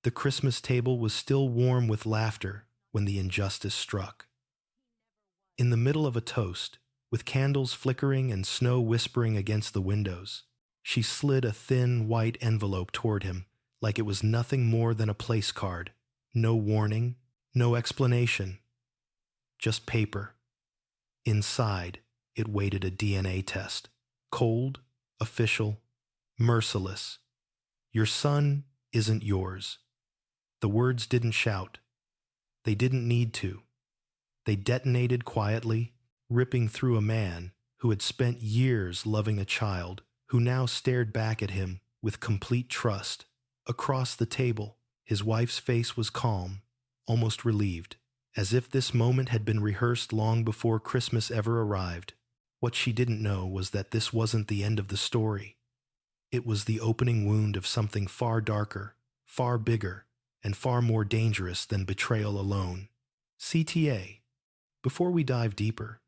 The Christmas table was still warm with laughter when the injustice struck. In the middle of a toast, with candles flickering and snow whispering against the windows, she slid a thin, white envelope toward him like it was nothing more than a place card. No warning, no explanation, just paper. Inside, it waited a DNA test. Cold, official, merciless. Your son isn't yours. The words didn't shout. They didn't need to. They detonated quietly, ripping through a man who had spent years loving a child who now stared back at him with complete trust. Across the table, his wife's face was calm, almost relieved, as if this moment had been rehearsed long before Christmas ever arrived. What she didn't know was that this wasn't the end of the story. It was the opening wound of something far darker, far bigger, and far more dangerous than betrayal alone. CTA, before we dive deeper,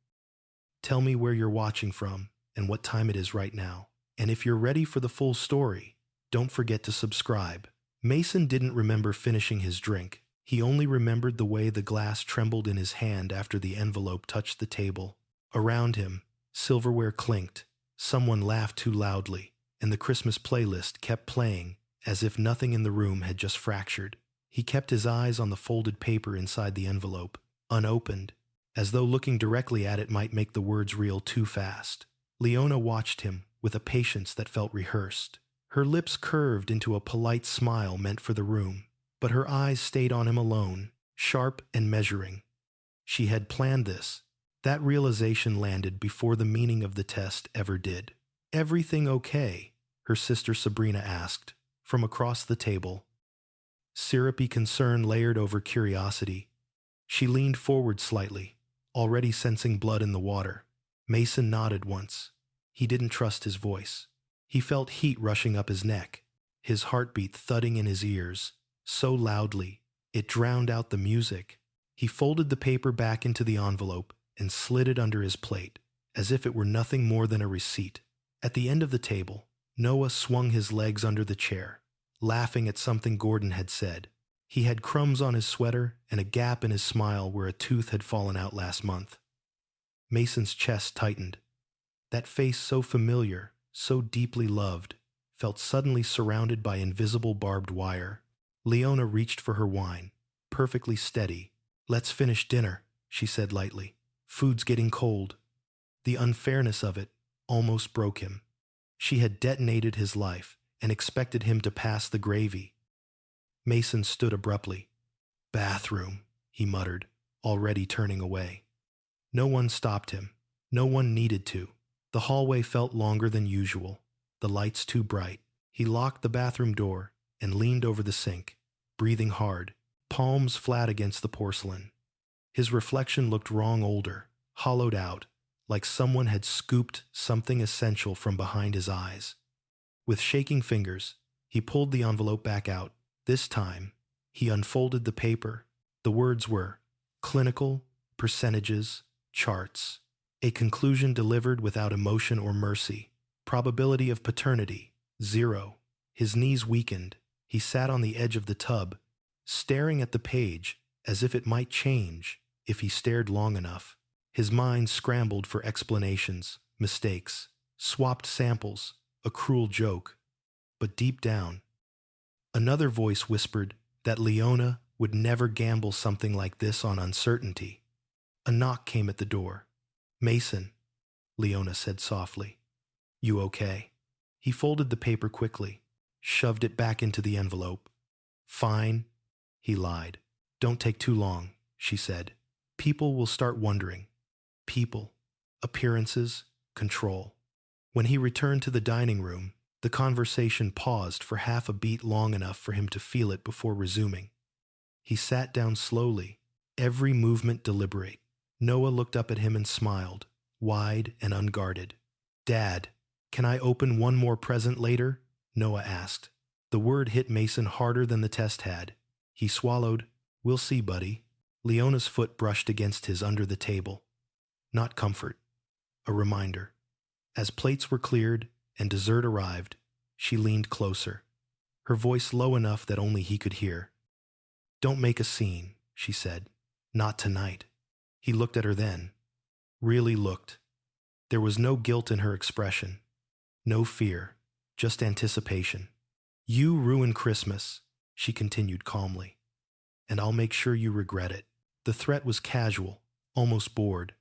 tell me where you're watching from and what time it is right now. And if you're ready for the full story, don't forget to subscribe. Mason didn't remember finishing his drink. He only remembered the way the glass trembled in his hand after the envelope touched the table. Around him, silverware clinked, someone laughed too loudly, and the Christmas playlist kept playing as if nothing in the room had just fractured. He kept his eyes on the folded paper inside the envelope, unopened, as though looking directly at it might make the words reel too fast. Leona watched him with a patience that felt rehearsed. Her lips curved into a polite smile meant for the room, but her eyes stayed on him alone, sharp and measuring. She had planned this. That realization landed before the meaning of the test ever did. "Everything okay?" her sister Sabrina asked, from across the table. Syrupy concern layered over curiosity. She leaned forward slightly, already sensing blood in the water. Mason nodded once. He didn't trust his voice. He felt heat rushing up his neck, his heartbeat thudding in his ears, so loudly it drowned out the music. He folded the paper back into the envelope and slid it under his plate, as if it were nothing more than a receipt. At the end of the table, Noah swung his legs under the chair, laughing at something Gordon had said. He had crumbs on his sweater and a gap in his smile where a tooth had fallen out last month. Mason's chest tightened. That face so familiar, so deeply loved, felt suddenly surrounded by invisible barbed wire. Leona reached for her wine, perfectly steady. "Let's finish dinner," she said lightly. "Food's getting cold." The unfairness of it almost broke him. She had detonated his life and expected him to pass the gravy. Mason stood abruptly. "Bathroom," he muttered, already turning away. No one stopped him. No one needed to. The hallway felt longer than usual, the lights too bright. He locked the bathroom door and leaned over the sink, breathing hard, palms flat against the porcelain. His reflection looked wrong older, hollowed out, like someone had scooped something essential from behind his eyes. With shaking fingers, he pulled the envelope back out. This time, he unfolded the paper. The words were clinical, percentages, charts. A conclusion delivered without emotion or mercy. Probability of paternity, 0. His knees weakened. He sat on the edge of the tub, staring at the page as if it might change if he stared long enough. His mind scrambled for explanations, mistakes, swapped samples, a cruel joke. But deep down, another voice whispered that Leona would never gamble something like this on uncertainty. A knock came at the door. "Mason," Leona said softly. "You okay?" He folded the paper quickly, shoved it back into the envelope. "Fine," he lied. "Don't take too long," she said. "People will start wondering." People, appearances, control. When he returned to the dining room, the conversation paused for half a beat, long enough for him to feel it before resuming. He sat down slowly, every movement deliberate. Noah looked up at him and smiled, wide and unguarded. "Dad, can I open one more present later?" Noah asked. The word hit Mason harder than the test had. He swallowed. "We'll see, buddy." Leona's foot brushed against his under the table. Not comfort, a reminder. As plates were cleared and dessert arrived, she leaned closer. her voice low enough that only he could hear. "Don't make a scene," she said. "Not tonight." He looked at her then. Really looked. There was no guilt in her expression. No fear. Just anticipation. "You ruin Christmas," she continued calmly. "And I'll make sure you regret it." The threat was casual, almost bored.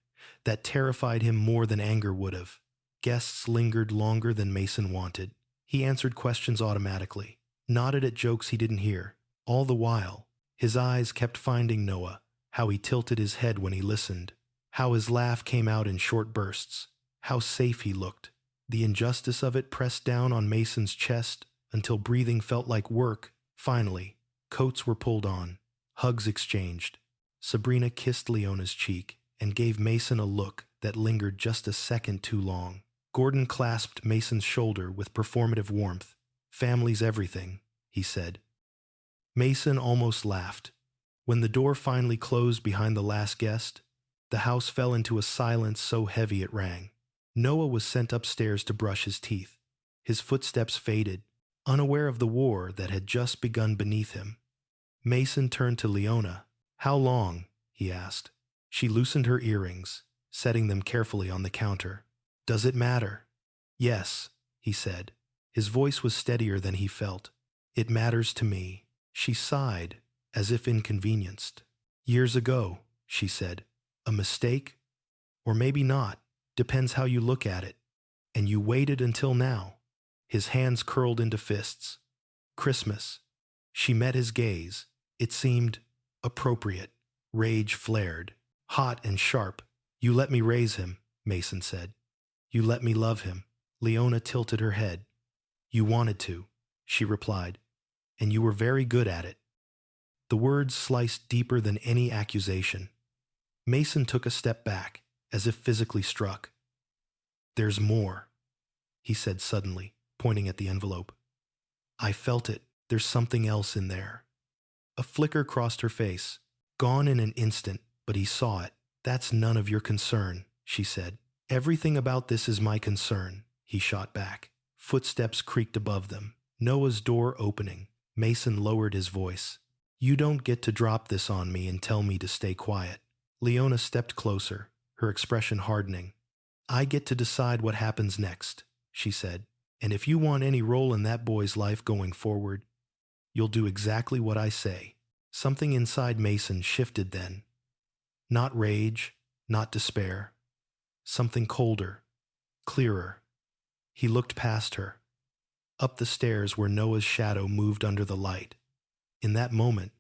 That terrified him more than anger would have. Guests lingered longer than Mason wanted. He answered questions automatically, nodded at jokes he didn't hear. All the while, his eyes kept finding Noah, how he tilted his head when he listened, how his laugh came out in short bursts, how safe he looked. The injustice of it pressed down on Mason's chest until breathing felt like work. Finally, coats were pulled on, hugs exchanged. Sabrina kissed Leona's cheek and gave Mason a look that lingered just a second too long. Gordon clasped Mason's shoulder with performative warmth. "Family's everything," he said. Mason almost laughed. When the door finally closed behind the last guest, the house fell into a silence so heavy it rang. Noah was sent upstairs to brush his teeth. His footsteps faded, unaware of the war that had just begun beneath him. Mason turned to Leona. "How long?" he asked. She loosened her earrings, setting them carefully on the counter. "Does it matter?" "Yes," he said. His voice was steadier than he felt. "It matters to me." She sighed, as if inconvenienced. "Years ago," she said. "A mistake? Or maybe not. Depends how you look at it. And you waited until now." His hands curled into fists. "Christmas." She met his gaze. It seemed appropriate. Rage flared, hot and sharp. "You let me raise him," Mason said. "You let me love him." Leona tilted her head. "You wanted to," she replied. "And you were very good at it." The words sliced deeper than any accusation. Mason took a step back, as if physically struck. "There's more," he said suddenly, pointing at the envelope. "I felt it. There's something else in there." A flicker crossed her face. Gone in an instant, but he saw it. "That's none of your concern," she said. "Everything about this is my concern," he shot back. Footsteps creaked above them. Noah's door opening. Mason lowered his voice. "You don't get to drop this on me and tell me to stay quiet." Leona stepped closer, her expression hardening. "I get to decide what happens next," she said. "And if you want any role in that boy's life going forward, you'll do exactly what I say." Something inside Mason shifted then. Not rage, not despair. Something colder, clearer. He looked past her, up the stairs where Noah's shadow moved under the light. In that moment,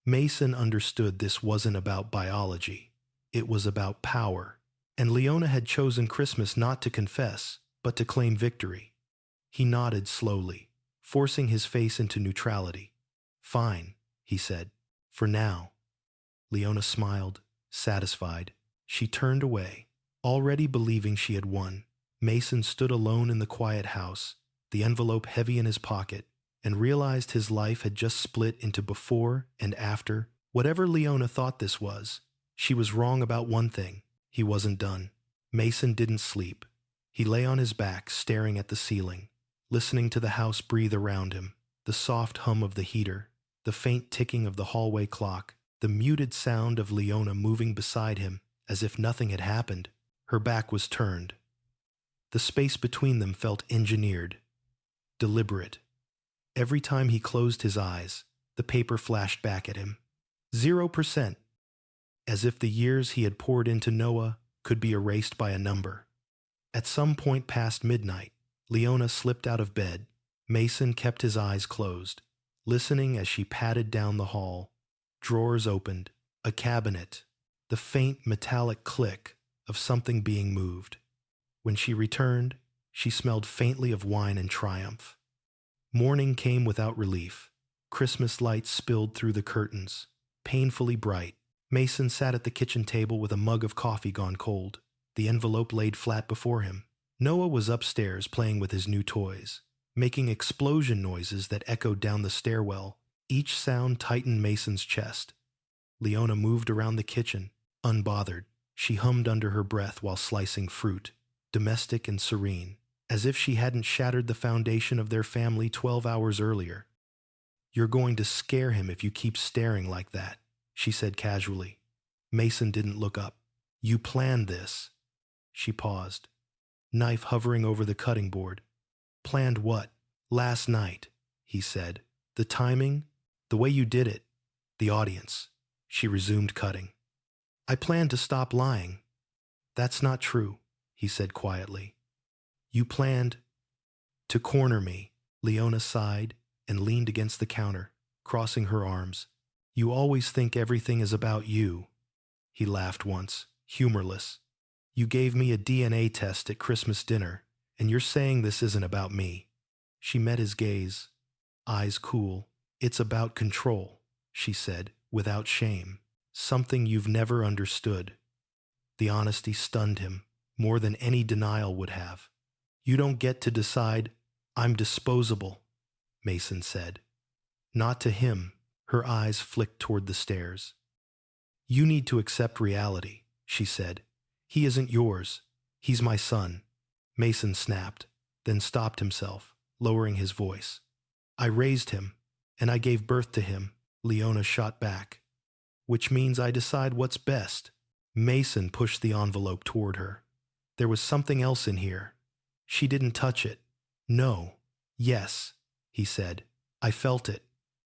Mason understood this wasn't about biology. It was about power. And Leona had chosen Christmas not to confess, but to claim victory. He nodded slowly, forcing his face into neutrality. "Fine," he said. "For now." Leona smiled, satisfied. She turned away, already believing she had won. Mason stood alone in the quiet house, the envelope heavy in his pocket, and realized his life had just split into before and after. Whatever Leona thought this was, she was wrong about one thing. He wasn't done. Mason didn't sleep. He lay on his back, staring at the ceiling, listening to the house breathe around him, the soft hum of the heater, the faint ticking of the hallway clock, the muted sound of Leona moving beside him as if nothing had happened. Her back was turned. The space between them felt engineered, deliberate. Every time he closed his eyes, the paper flashed back at him. 0%. As if the years he had poured into Noah could be erased by a number. At some point past midnight, Leona slipped out of bed. Mason kept his eyes closed, listening as she padded down the hall. Drawers opened, a cabinet, the faint metallic click of something being moved. When she returned, she smelled faintly of wine and triumph. Morning came without relief. Christmas lights spilled through the curtains, painfully bright. Mason sat at the kitchen table with a mug of coffee gone cold, the envelope laid flat before him. Noah was upstairs playing with his new toys, making explosion noises that echoed down the stairwell. Each sound tightened Mason's chest. Leona moved around the kitchen, unbothered. She hummed under her breath while slicing fruit, domestic and serene. as if she hadn't shattered the foundation of their family 12 hours earlier. "You're going to scare him if you keep staring like that," she said casually. Mason didn't look up. "You planned this." She paused, knife hovering over the cutting board. "Planned what?" "Last night," he said. "The timing, the way you did it, the audience." She resumed cutting. "I planned to stop lying." "That's not true," he said quietly. "You planned to corner me." Leona sighed and leaned against the counter, crossing her arms. "You always think everything is about you." He laughed once, humorless. "You gave me a DNA test at Christmas dinner, and you're saying this isn't about me." She met his gaze, eyes cool. "It's about control," she said, without shame. "Something you've never understood." The honesty stunned him, more than any denial would have. "You don't get to decide. I'm disposable," Mason said. Not to him. Her eyes flicked toward the stairs. "You need to accept reality," she said. "He isn't yours. He's my son." Mason snapped, then stopped himself, lowering his voice. "I raised him, and I gave birth to him," Leona shot back. "Which means I decide what's best." Mason pushed the envelope toward her. There was something else in here. She didn't touch it. "No. Yes," he said. "I felt it."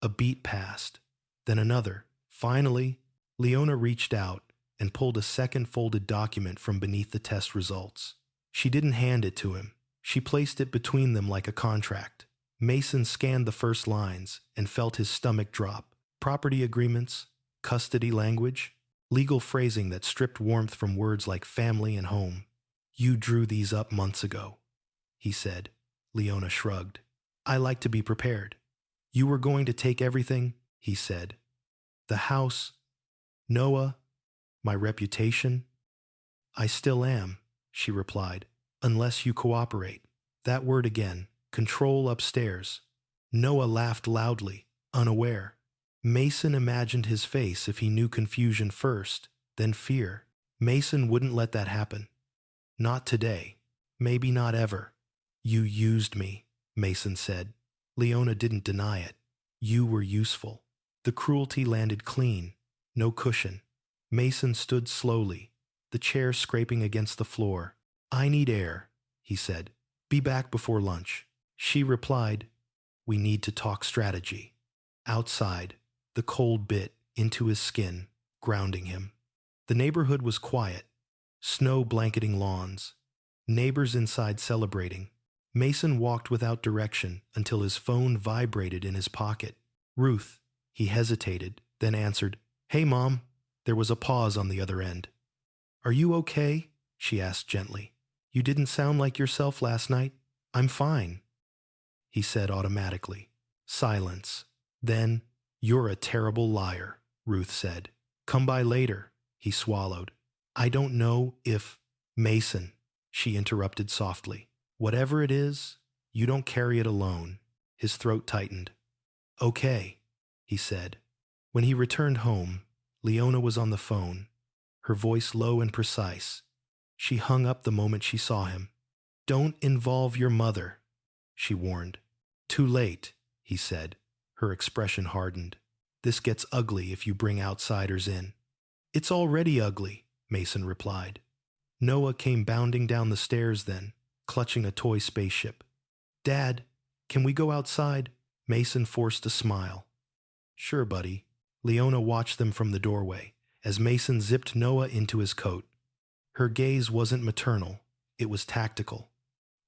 A beat passed, then another. Finally, Leona reached out and pulled a second folded document from beneath the test results. She didn't hand it to him. She placed it between them like a contract. Mason scanned the first lines and felt his stomach drop. Property agreements, custody language, legal phrasing that stripped warmth from words like family and home. "You drew these up months ago," he said. Leona shrugged. "I like to be prepared." "You were going to take everything," he said. "The house, Noah, my reputation." "I still am," she replied, "unless you cooperate." That word again, control upstairs. Noah laughed loudly, unaware. Mason imagined his face if he knew confusion first, then fear. Mason wouldn't let that happen. Not today. Maybe not ever. "You used me," Mason said. Leona didn't deny it. "You were useful." The cruelty landed clean, no cushion. Mason stood slowly, the chair scraping against the floor. "I need air," he said. "Be back before lunch." She replied, "We need to talk strategy." Outside, the cold bit into his skin, grounding him. The neighborhood was quiet, snow blanketing lawns, neighbors inside celebrating. Mason walked without direction until his phone vibrated in his pocket. "Ruth," he hesitated, then answered. "Hey, Mom." There was a pause on the other end. "Are you okay?" she asked gently. "You didn't sound like yourself last night." "I'm fine," he said automatically. Silence. Then, "You're a terrible liar," Ruth said. "Come by later," he swallowed. "I don't know if—" "Mason," she interrupted softly. "Whatever it is, you don't carry it alone." His throat tightened. "Okay," he said. When he returned home, Leona was on the phone, her voice low and precise. She hung up the moment she saw him. "Don't involve your mother," she warned. "Too late," he said. Her expression hardened. "This gets ugly if you bring outsiders in." "It's already ugly," Mason replied. Noah came bounding down the stairs then, clutching a toy spaceship. "Dad, can we go outside?" Mason forced a smile. "Sure, buddy." Leona watched them from the doorway as Mason zipped Noah into his coat. Her gaze wasn't maternal, it was tactical.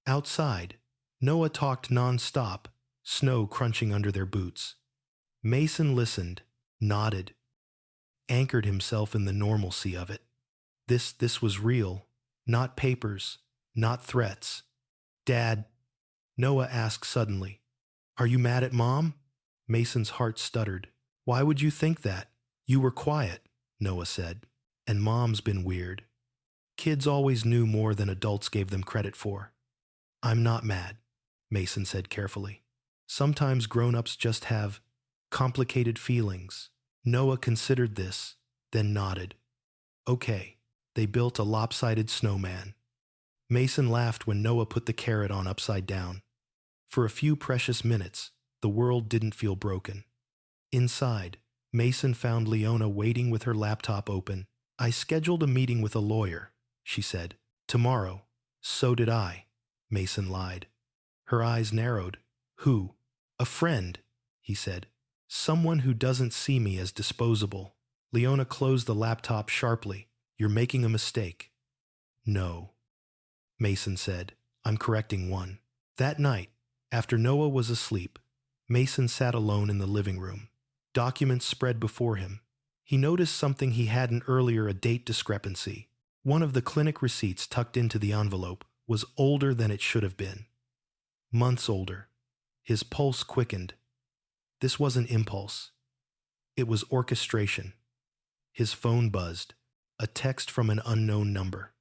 Outside, Noah talked non-stop, snow crunching under their boots. Mason listened, nodded, anchored himself in the normalcy of it. This was real, not papers, not threats. "Dad," Noah asked suddenly, "are you mad at Mom?" Mason's heart stuttered. "Why would you think that? You were quiet," Noah said. "And Mom's been weird." Kids always knew more than adults gave them credit for. "I'm not mad," Mason said carefully. "Sometimes grown-ups just have complicated feelings." Noah considered this, then nodded. "Okay." They built a lopsided snowman. Mason laughed when Noah put the carrot on upside down. For a few precious minutes, the world didn't feel broken. Inside, Mason found Leona waiting with her laptop open. "I scheduled a meeting with a lawyer," she said. "Tomorrow." "So did I," Mason lied. Her eyes narrowed. "Who?" "A friend," he said. "Someone who doesn't see me as disposable." Leona closed the laptop sharply. "You're making a mistake." "No," Mason said. "I'm correcting one." That night, after Noah was asleep, Mason sat alone in the living room. Documents spread before him. He noticed something he hadn't earlier, a date discrepancy. One of the clinic receipts tucked into the envelope was older than it should have been. Months older. His pulse quickened. This wasn't impulse. It was orchestration. His phone buzzed. A text from an unknown number.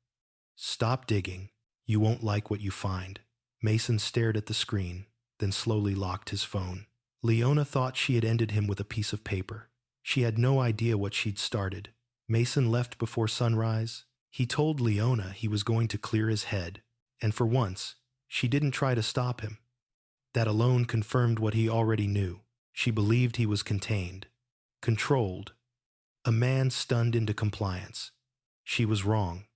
"Stop digging. You won't like what you find." Mason stared at the screen, then slowly locked his phone. Leona thought she had ended him with a piece of paper. She had no idea what she'd started. Mason left before sunrise. He told Leona he was going to clear his head, and for once, she didn't try to stop him. That alone confirmed what he already knew. She believed he was contained, controlled, a man stunned into compliance. She was wrong.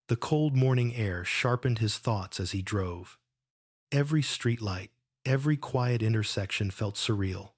The cold morning air sharpened his thoughts as he drove. Every streetlight, every quiet intersection felt surreal,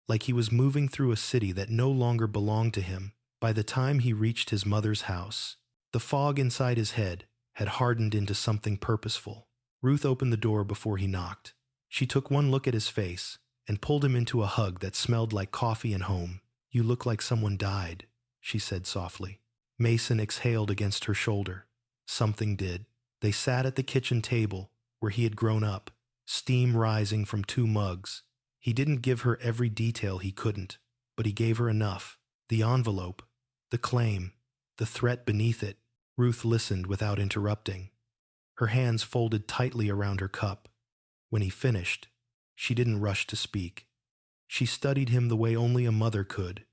like he was moving through a city that no longer belonged to him. By the time he reached his mother's house, the fog inside his head had hardened into something purposeful. Ruth opened the door before he knocked. She took one look at his face and pulled him into a hug that smelled like coffee and home. "You look like someone died," she said softly. Mason exhaled against her shoulder. Something did. They sat at the kitchen table where he had grown up, steam rising from 2 mugs. He didn't give her every detail, he couldn't, but he gave her enough. The envelope, the claim, the threat beneath it. Ruth listened without interrupting, her hands folded tightly around her cup. When he finished, she didn't rush to speak. She studied him the way only a mother could,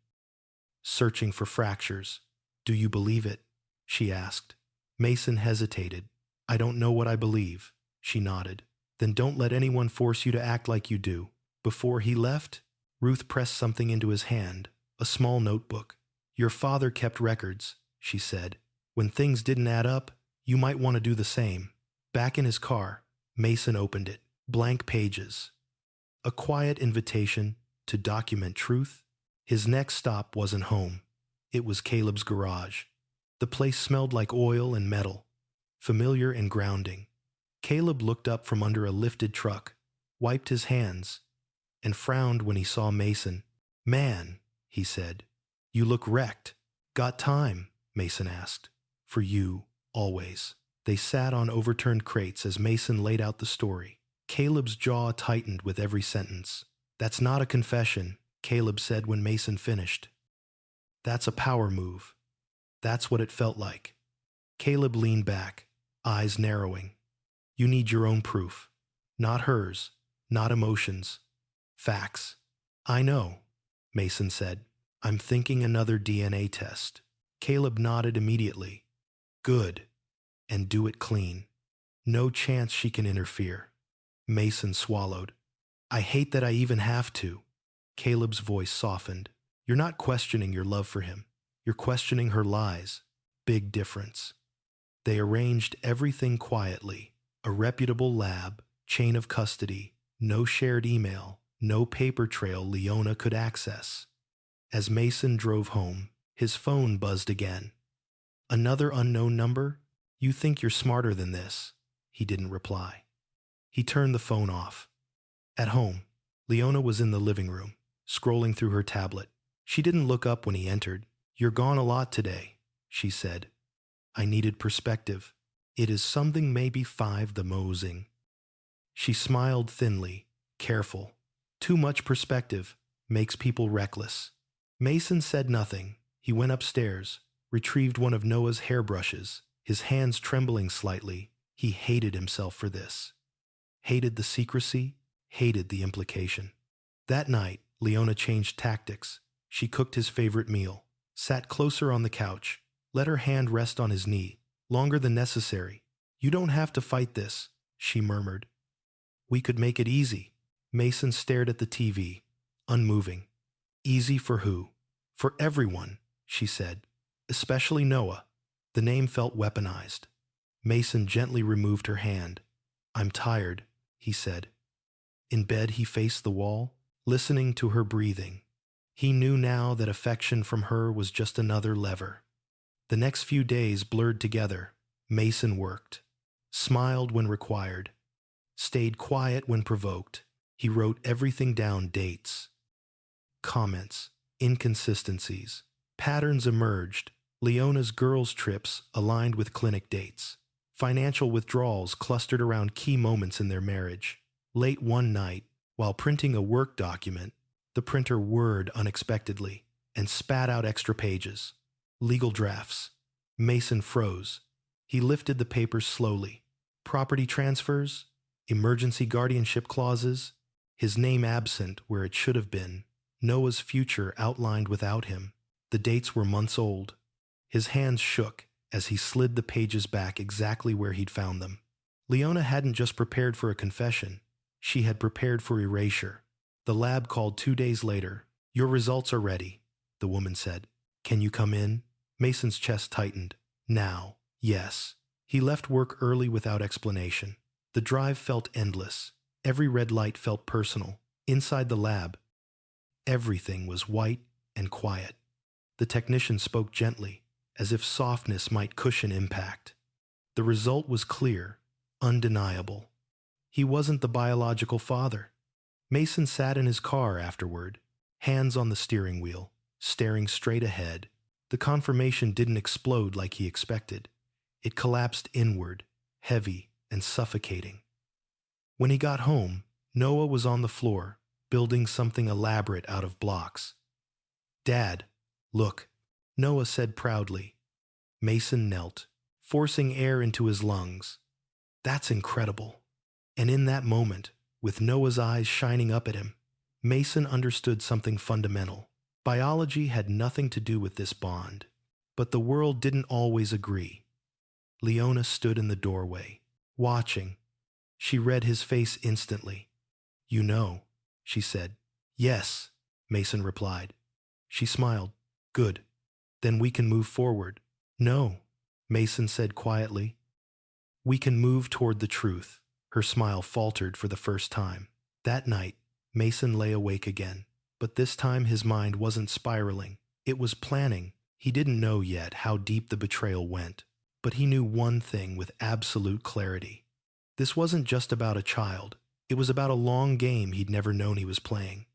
searching for fractures. "Do you believe it?" she asked. Mason hesitated. "I don't know what I believe," she nodded. "Then don't let anyone force you to act like you do." Before he left, Ruth pressed something into his hand, a small notebook. "Your father kept records," she said. "When things didn't add up, you might want to do the same." Back in his car, Mason opened it. Blank pages. A quiet invitation to document truth. His next stop wasn't home. It was Caleb's garage. The place smelled like oil and metal, familiar and grounding. Caleb looked up from under a lifted truck, wiped his hands, and frowned when he saw Mason. "Man," he said, "you look wrecked." "Got time?" Mason asked. "For you, always." They sat on overturned crates as Mason laid out the story. Caleb's jaw tightened with every sentence. "That's not a confession," Caleb said when Mason finished. "That's a power move. That's what it felt like." Caleb leaned back, eyes narrowing. "You need your own proof. Not hers, not emotions. Facts." "I know," Mason said. "I'm thinking another DNA test." Caleb nodded immediately. "Good. And do it clean. No chance she can interfere." Mason swallowed. "I hate that I even have to." Caleb's voice softened. "You're not questioning your love for him. You're questioning her lies. Big difference." They arranged everything quietly. A reputable lab, chain of custody, no shared email, no paper trail Leona could access. As Mason drove home, his phone buzzed again. "Another unknown number? You think you're smarter than this." He didn't reply. He turned the phone off. At home, Leona was in the living room, scrolling through her tablet. She didn't look up when he entered. "You're gone a lot today," she said. "I needed perspective. It is something maybe 5 the mosing." She smiled thinly, careful. "Too much perspective makes people reckless." Mason said nothing. He went upstairs, retrieved one of Noah's hairbrushes, his hands trembling slightly. He hated himself for this. Hated the secrecy, hated the implication. That night, Leona changed tactics. She cooked his favorite meal, sat closer on the couch, let her hand rest on his knee, longer than necessary. You don't have to fight this, she murmured. We could make it easy. Mason stared at the TV, unmoving. Easy for who? For everyone, she said. Especially Noah. The name felt weaponized. Mason gently removed her hand. I'm tired, he said. In bed he faced the wall, listening to her breathing. He knew now that affection from her was just another lever. The next few days blurred together. Mason worked, smiled when required, stayed quiet when provoked. He wrote everything down: dates, comments, inconsistencies. Patterns emerged. Leona's girls' trips aligned with clinic dates. Financial withdrawals clustered around key moments in their marriage. Late one night, while printing a work document, the printer whirred unexpectedly and spat out extra pages. Legal drafts. Mason froze. He lifted the papers slowly. Property transfers, emergency guardianship clauses, his name absent where it should have been, Noah's future outlined without him. The dates were months old. His hands shook as he slid the pages back exactly where he'd found them. Leona hadn't just prepared for a confession. She had prepared for erasure. The lab called 2 days later. Your results are ready, the woman said. Can you come in? Mason's chest tightened. Now, yes. He left work early without explanation. The drive felt endless. Every red light felt personal. Inside the lab, everything was white and quiet. The technician spoke gently, as if softness might cushion impact. The result was clear, undeniable. He wasn't the biological father. Mason sat in his car afterward, hands on the steering wheel, staring straight ahead. The confirmation didn't explode like he expected. It collapsed inward, heavy and suffocating. When he got home, Noah was on the floor, building something elaborate out of blocks. Dad, look, Noah said proudly. Mason knelt, forcing air into his lungs. That's incredible. And in that moment, with Noah's eyes shining up at him, Mason understood something fundamental. Biology had nothing to do with this bond. But the world didn't always agree. Leona stood in the doorway, watching. She read his face instantly. You know, she said. Yes, Mason replied. She smiled. Good. Then we can move forward. No, Mason said quietly. We can move toward the truth. Her smile faltered for the first time. That night, Mason lay awake again. But this time his mind wasn't spiraling. It was planning. He didn't know yet how deep the betrayal went. But he knew one thing with absolute clarity. This wasn't just about a child. It was about a long game he'd never known he was playing.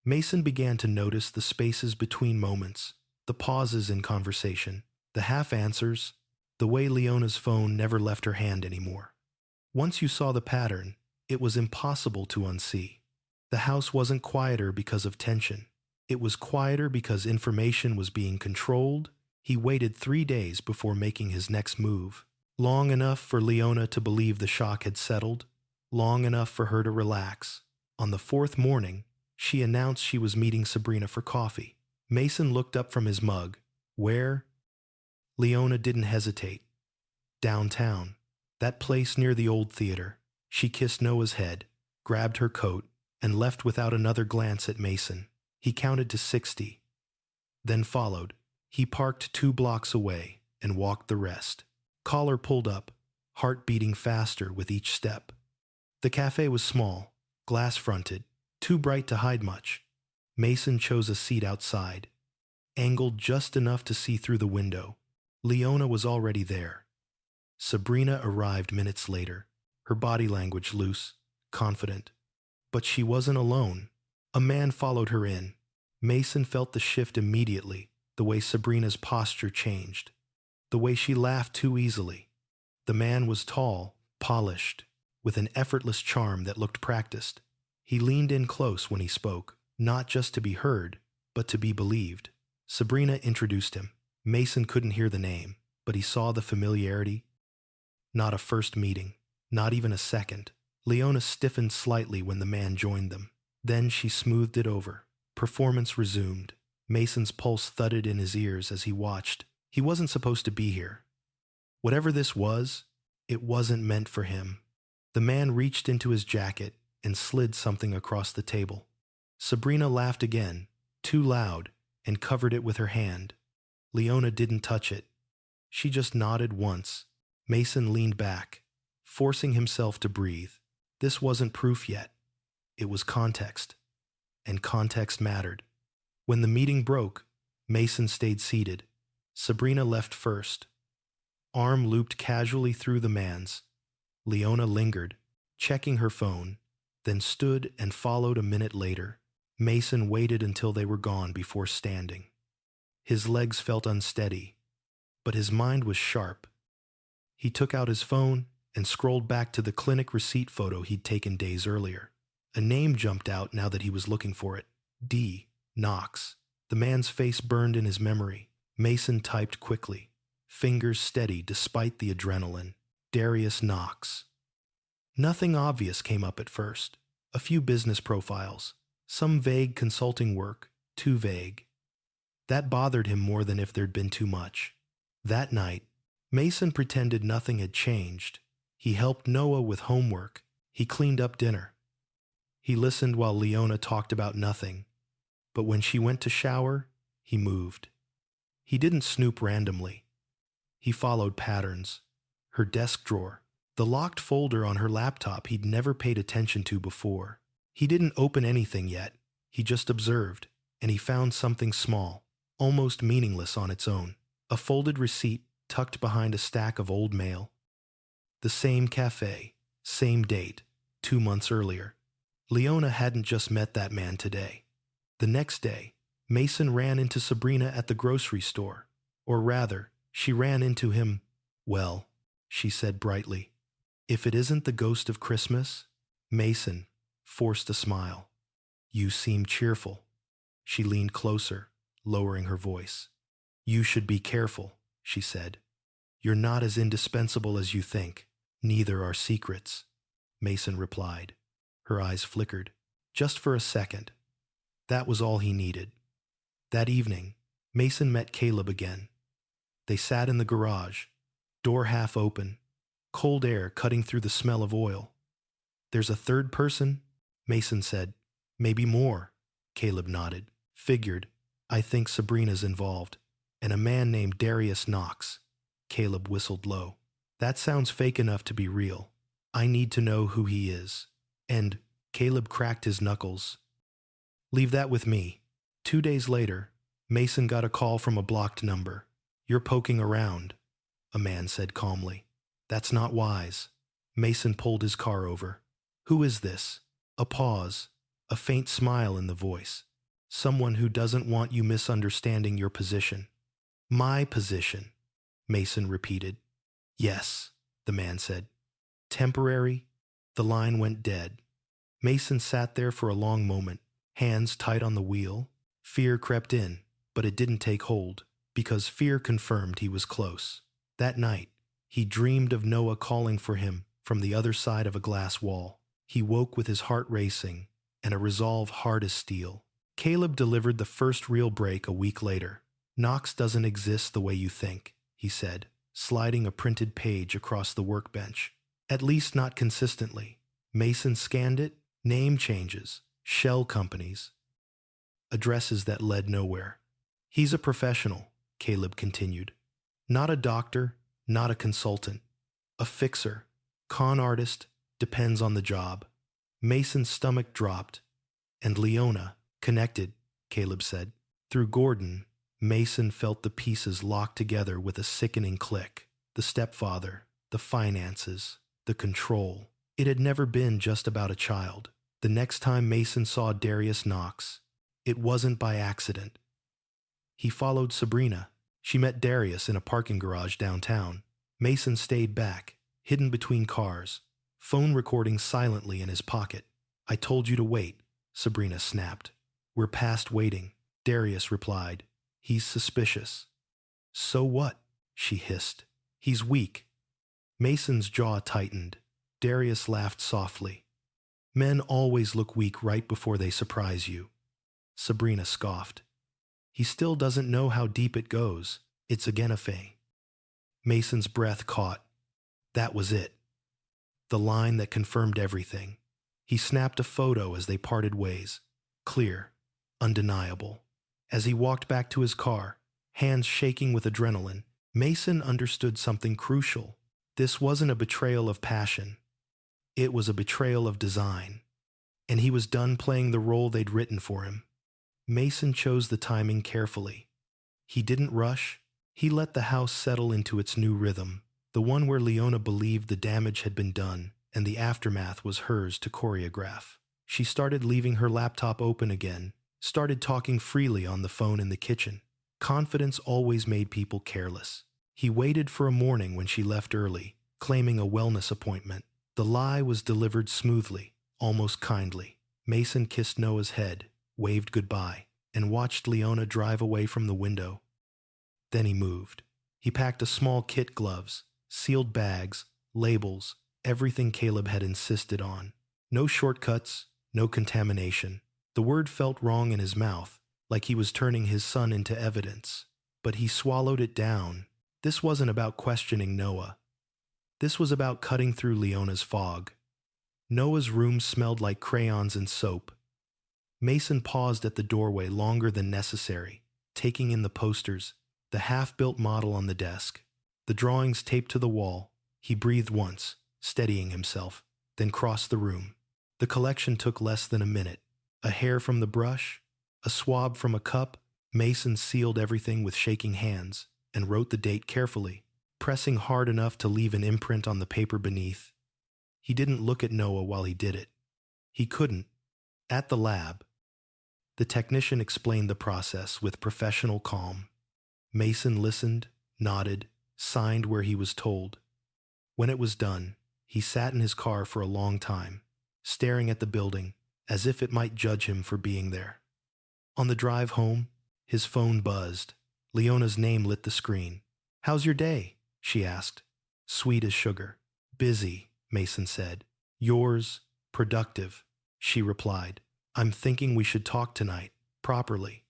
Mason began to notice the spaces between moments, the pauses in conversation, the half-answers, the way Leona's phone never left her hand anymore. Once you saw the pattern, it was impossible to unsee. The house wasn't quieter because of tension. It was quieter because information was being controlled. He waited 3 days before making his next move. Long enough for Leona to believe the shock had settled. Long enough for her to relax. On the 4th morning, she announced she was meeting Sabrina for coffee. Mason looked up from his mug. Where? Leona didn't hesitate. Downtown. That place near the old theater. She kissed Noah's head, grabbed her coat, and left without another glance at Mason. He counted to 60. Then followed. He parked 2 blocks away and walked the rest. Collar pulled up, heart beating faster with each step. The cafe was small, glass-fronted, too bright to hide much. Mason chose a seat outside, angled just enough to see through the window. Leona was already there. Sabrina arrived minutes later, her body language loose, confident. But she wasn't alone. A man followed her in. Mason felt the shift immediately, the way Sabrina's posture changed, the way she laughed too easily. The man was tall, polished, with an effortless charm that looked practiced. He leaned in close when he spoke, not just to be heard, but to be believed. Sabrina introduced him. Mason couldn't hear the name, but he saw the familiarity. Not a first meeting, not even a second. Leona stiffened slightly when the man joined them. Then she smoothed it over. Performance resumed. Mason's pulse thudded in his ears as he watched. He wasn't supposed to be here. Whatever this was, It wasn't meant for him. The man reached into his jacket and slid something across the table. Sabrina laughed again, too loud, and covered it with her hand. Leona didn't touch it. She just nodded once. Mason leaned back, forcing himself to breathe. This wasn't proof yet. It was context. And context mattered. When the meeting broke, Mason stayed seated. Sabrina left first. Arm looped casually through the man's. Leona lingered, checking her phone, then stood and followed a minute later. Mason waited until they were gone before standing. His legs felt unsteady, but his mind was sharp. He took out his phone and scrolled back to the clinic receipt photo he'd taken days earlier. A name jumped out now that he was looking for it. D. Knox. The man's face burned in his memory. Mason typed quickly, fingers steady despite the adrenaline. Darius Knox. Nothing obvious came up at first. A few business profiles, some vague consulting work, too vague. That bothered him more than if there'd been too much. That night, Mason pretended nothing had changed. He helped Noah with homework. He cleaned up dinner. He listened while Leona talked about nothing. But when she went to shower, he moved. He didn't snoop randomly. He followed patterns. Her desk drawer, the locked folder on her laptop he'd never paid attention to before. He didn't open anything yet. He just observed, and he found something small, almost meaningless on its own. A folded receipt tucked behind a stack of old mail. The same cafe, same date, 2 months earlier. Leona hadn't just met that man today. The next day, Mason ran into Sabrina at the grocery store. Or rather, she ran into him. Well, she said brightly, if it isn't the ghost of Christmas. Mason forced a smile. You seem cheerful. She leaned closer, lowering her voice. You should be careful, she said. You're not as indispensable as you think. Neither are secrets, Mason replied. Her eyes flickered, just for a second. That was all he needed. That evening, Mason met Caleb again. They sat in the garage, door half open, cold air cutting through the smell of oil. There's a third person? Mason said. Maybe more, Caleb nodded. Figured. I think Sabrina's involved. And a man named Darius Knox. Caleb whistled low. That sounds fake enough to be real. I need to know who he is. And Caleb cracked his knuckles. Leave that with me. 2 days later, Mason got a call from a blocked number. You're poking around, a man said calmly. That's not wise. Mason pulled his car over. Who is this? A pause, a faint smile in the voice. Someone who doesn't want you misunderstanding your position. My position, Mason repeated. Yes, the man said. Temporary? The line went dead. Mason sat there for a long moment, hands tight on the wheel. Fear crept in, but it didn't take hold, because fear confirmed he was close. That night, he dreamed of Noah calling for him from the other side of a glass wall. He woke with his heart racing and a resolve hard as steel. Caleb delivered the first real break a week later. Knox doesn't exist the way you think, he said, sliding a printed page across the workbench. At least not consistently. Mason scanned it. Name changes. Shell companies. Addresses that led nowhere. He's a professional, Caleb continued. Not a doctor, not a consultant. A fixer. Con artist. Depends on the job. Mason's stomach dropped. And Leona, connected, Caleb said. Through Gordon, Mason felt the pieces locked together with a sickening click. The stepfather, the finances, the control. It had never been just about a child. The next time Mason saw Darius Knox, it wasn't by accident. He followed Sabrina. She met Darius in a parking garage downtown. Mason stayed back, hidden between cars, phone recording silently in his pocket. I told you to wait, Sabrina snapped. We're past waiting, Darius replied. He's suspicious. So what? She hissed. He's weak. Mason's jaw tightened. Darius laughed softly. Men always look weak right before they surprise you. Sabrina scoffed. He still doesn't know how deep it goes. It's again a fey. Mason's breath caught. That was it. The line that confirmed everything. He snapped a photo as they parted ways. Clear, undeniable. As he walked back to his car, hands shaking with adrenaline, Mason understood something crucial. This wasn't a betrayal of passion. It was a betrayal of design. And he was done playing the role they'd written for him. Mason chose the timing carefully. He didn't rush. He let the house settle into its new rhythm, the one where Leona believed the damage had been done and the aftermath was hers to choreograph. She started leaving her laptop open again, started talking freely on the phone in the kitchen. Confidence always made people careless. He waited for a morning when she left early, claiming a wellness appointment. The lie was delivered smoothly, almost kindly. Mason kissed Noah's head, waved goodbye, and watched Leona drive away from the window. Then he moved. He packed a small kit: gloves, sealed bags, labels, everything Caleb had insisted on. No shortcuts, no contamination. The word felt wrong in his mouth, like he was turning his son into evidence. But he swallowed it down. This wasn't about questioning Noah. This was about cutting through Leona's fog. Noah's room smelled like crayons and soap. Mason paused at the doorway longer than necessary, taking in the posters, the half-built model on the desk, the drawings taped to the wall. He breathed once, steadying himself, then crossed the room. The collection took less than a minute. A hair from the brush, a swab from a cup. Mason sealed everything with shaking hands and wrote the date carefully, pressing hard enough to leave an imprint on the paper beneath. He didn't look at Noah while he did it. He couldn't. At the lab, the technician explained the process with professional calm. Mason listened, nodded, signed where he was told. When it was done, he sat in his car for a long time, staring at the building, as if it might judge him for being there. On the drive home, his phone buzzed. Leona's name lit the screen. "How's your day?" she asked. "Sweet as sugar." "Busy," Mason said. "Yours?" "Productive," she replied. "I'm thinking we should talk tonight, properly."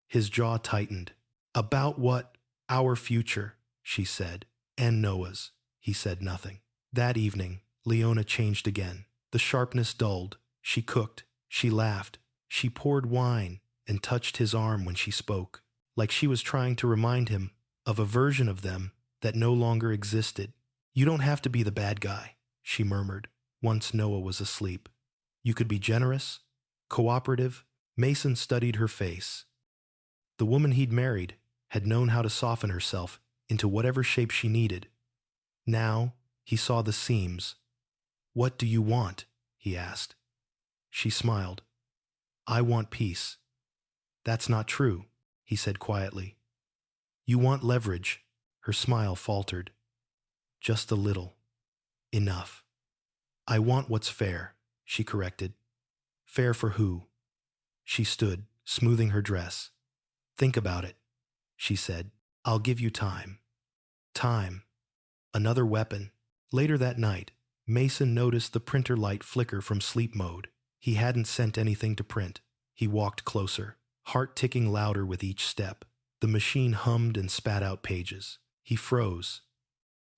His jaw tightened. "About what?" "Our future," she said. "And Noah's." He said nothing. That evening, Leona changed again. The sharpness dulled. She cooked. She laughed. She poured wine and touched his arm when she spoke, like she was trying to remind him of a version of them that no longer existed. "You don't have to be the bad guy," she murmured, once Noah was asleep. "You could be generous, cooperative." Mason studied her face. The woman he'd married had known how to soften herself into whatever shape she needed. Now, he saw the seams. "What do you want?" he asked. She smiled. "I want peace." "That's not true," he said quietly. "You want leverage." Her smile faltered. "Just a little. Enough." "I want what's fair," she corrected. "Fair for who?" She stood, smoothing her dress. "Think about it," she said. "I'll give you time." Time. Another weapon. Later that night, Mason noticed the printer light flicker from sleep mode. He hadn't sent anything to print. He walked closer, heart ticking louder with each step. The machine hummed and spat out pages. He froze.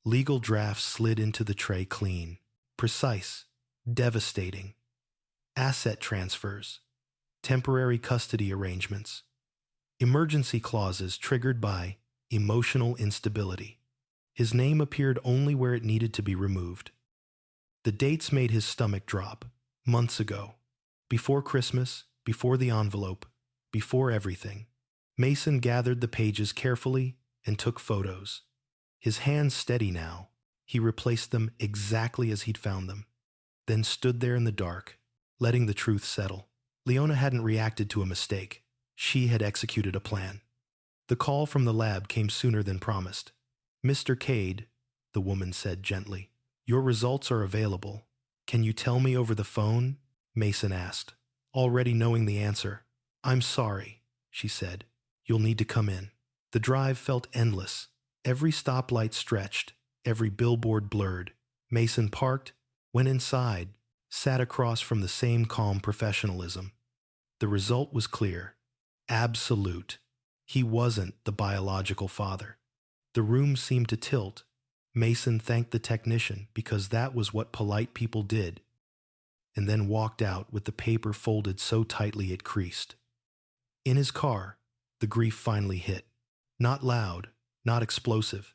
Legal drafts slid into the tray clean, precise, devastating. Asset transfers, temporary custody arrangements, emergency clauses triggered by emotional instability. His name appeared only where it needed to be removed. The dates made his stomach drop. Months ago. Before Christmas, before the envelope, before everything. Mason gathered the pages carefully and took photos. His hands steady now, he replaced them exactly as he'd found them, then stood there in the dark, letting the truth settle. Leona hadn't reacted to a mistake. She had executed a plan. The call from the lab came sooner than promised. "Mr. Cade," the woman said gently, "your results are available. Can you tell me over the phone?" Mason asked, already knowing the answer. "I'm sorry," she said. "You'll need to come in." The drive felt endless. Every stoplight stretched, every billboard blurred. Mason parked, went inside, sat across from the same calm professionalism. The result was clear. Absolute. He wasn't the biological father. The room seemed to tilt. Mason thanked the technician because that was what polite people did, and then walked out with the paper folded so tightly it creased. In his car, the grief finally hit. Not loud, not explosive.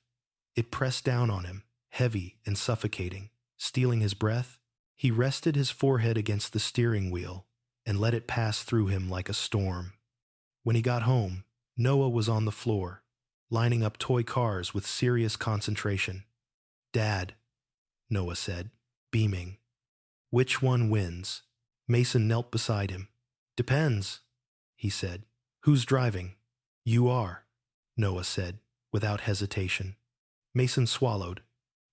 It pressed down on him, heavy and suffocating. Stealing his breath, he rested his forehead against the steering wheel and let it pass through him like a storm. When he got home, Noah was on the floor, lining up toy cars with serious concentration. "Dad," Noah said, beaming. "Which one wins?" Mason knelt beside him. "Depends," he said. "Who's driving?" "You are," Noah said, without hesitation. Mason swallowed.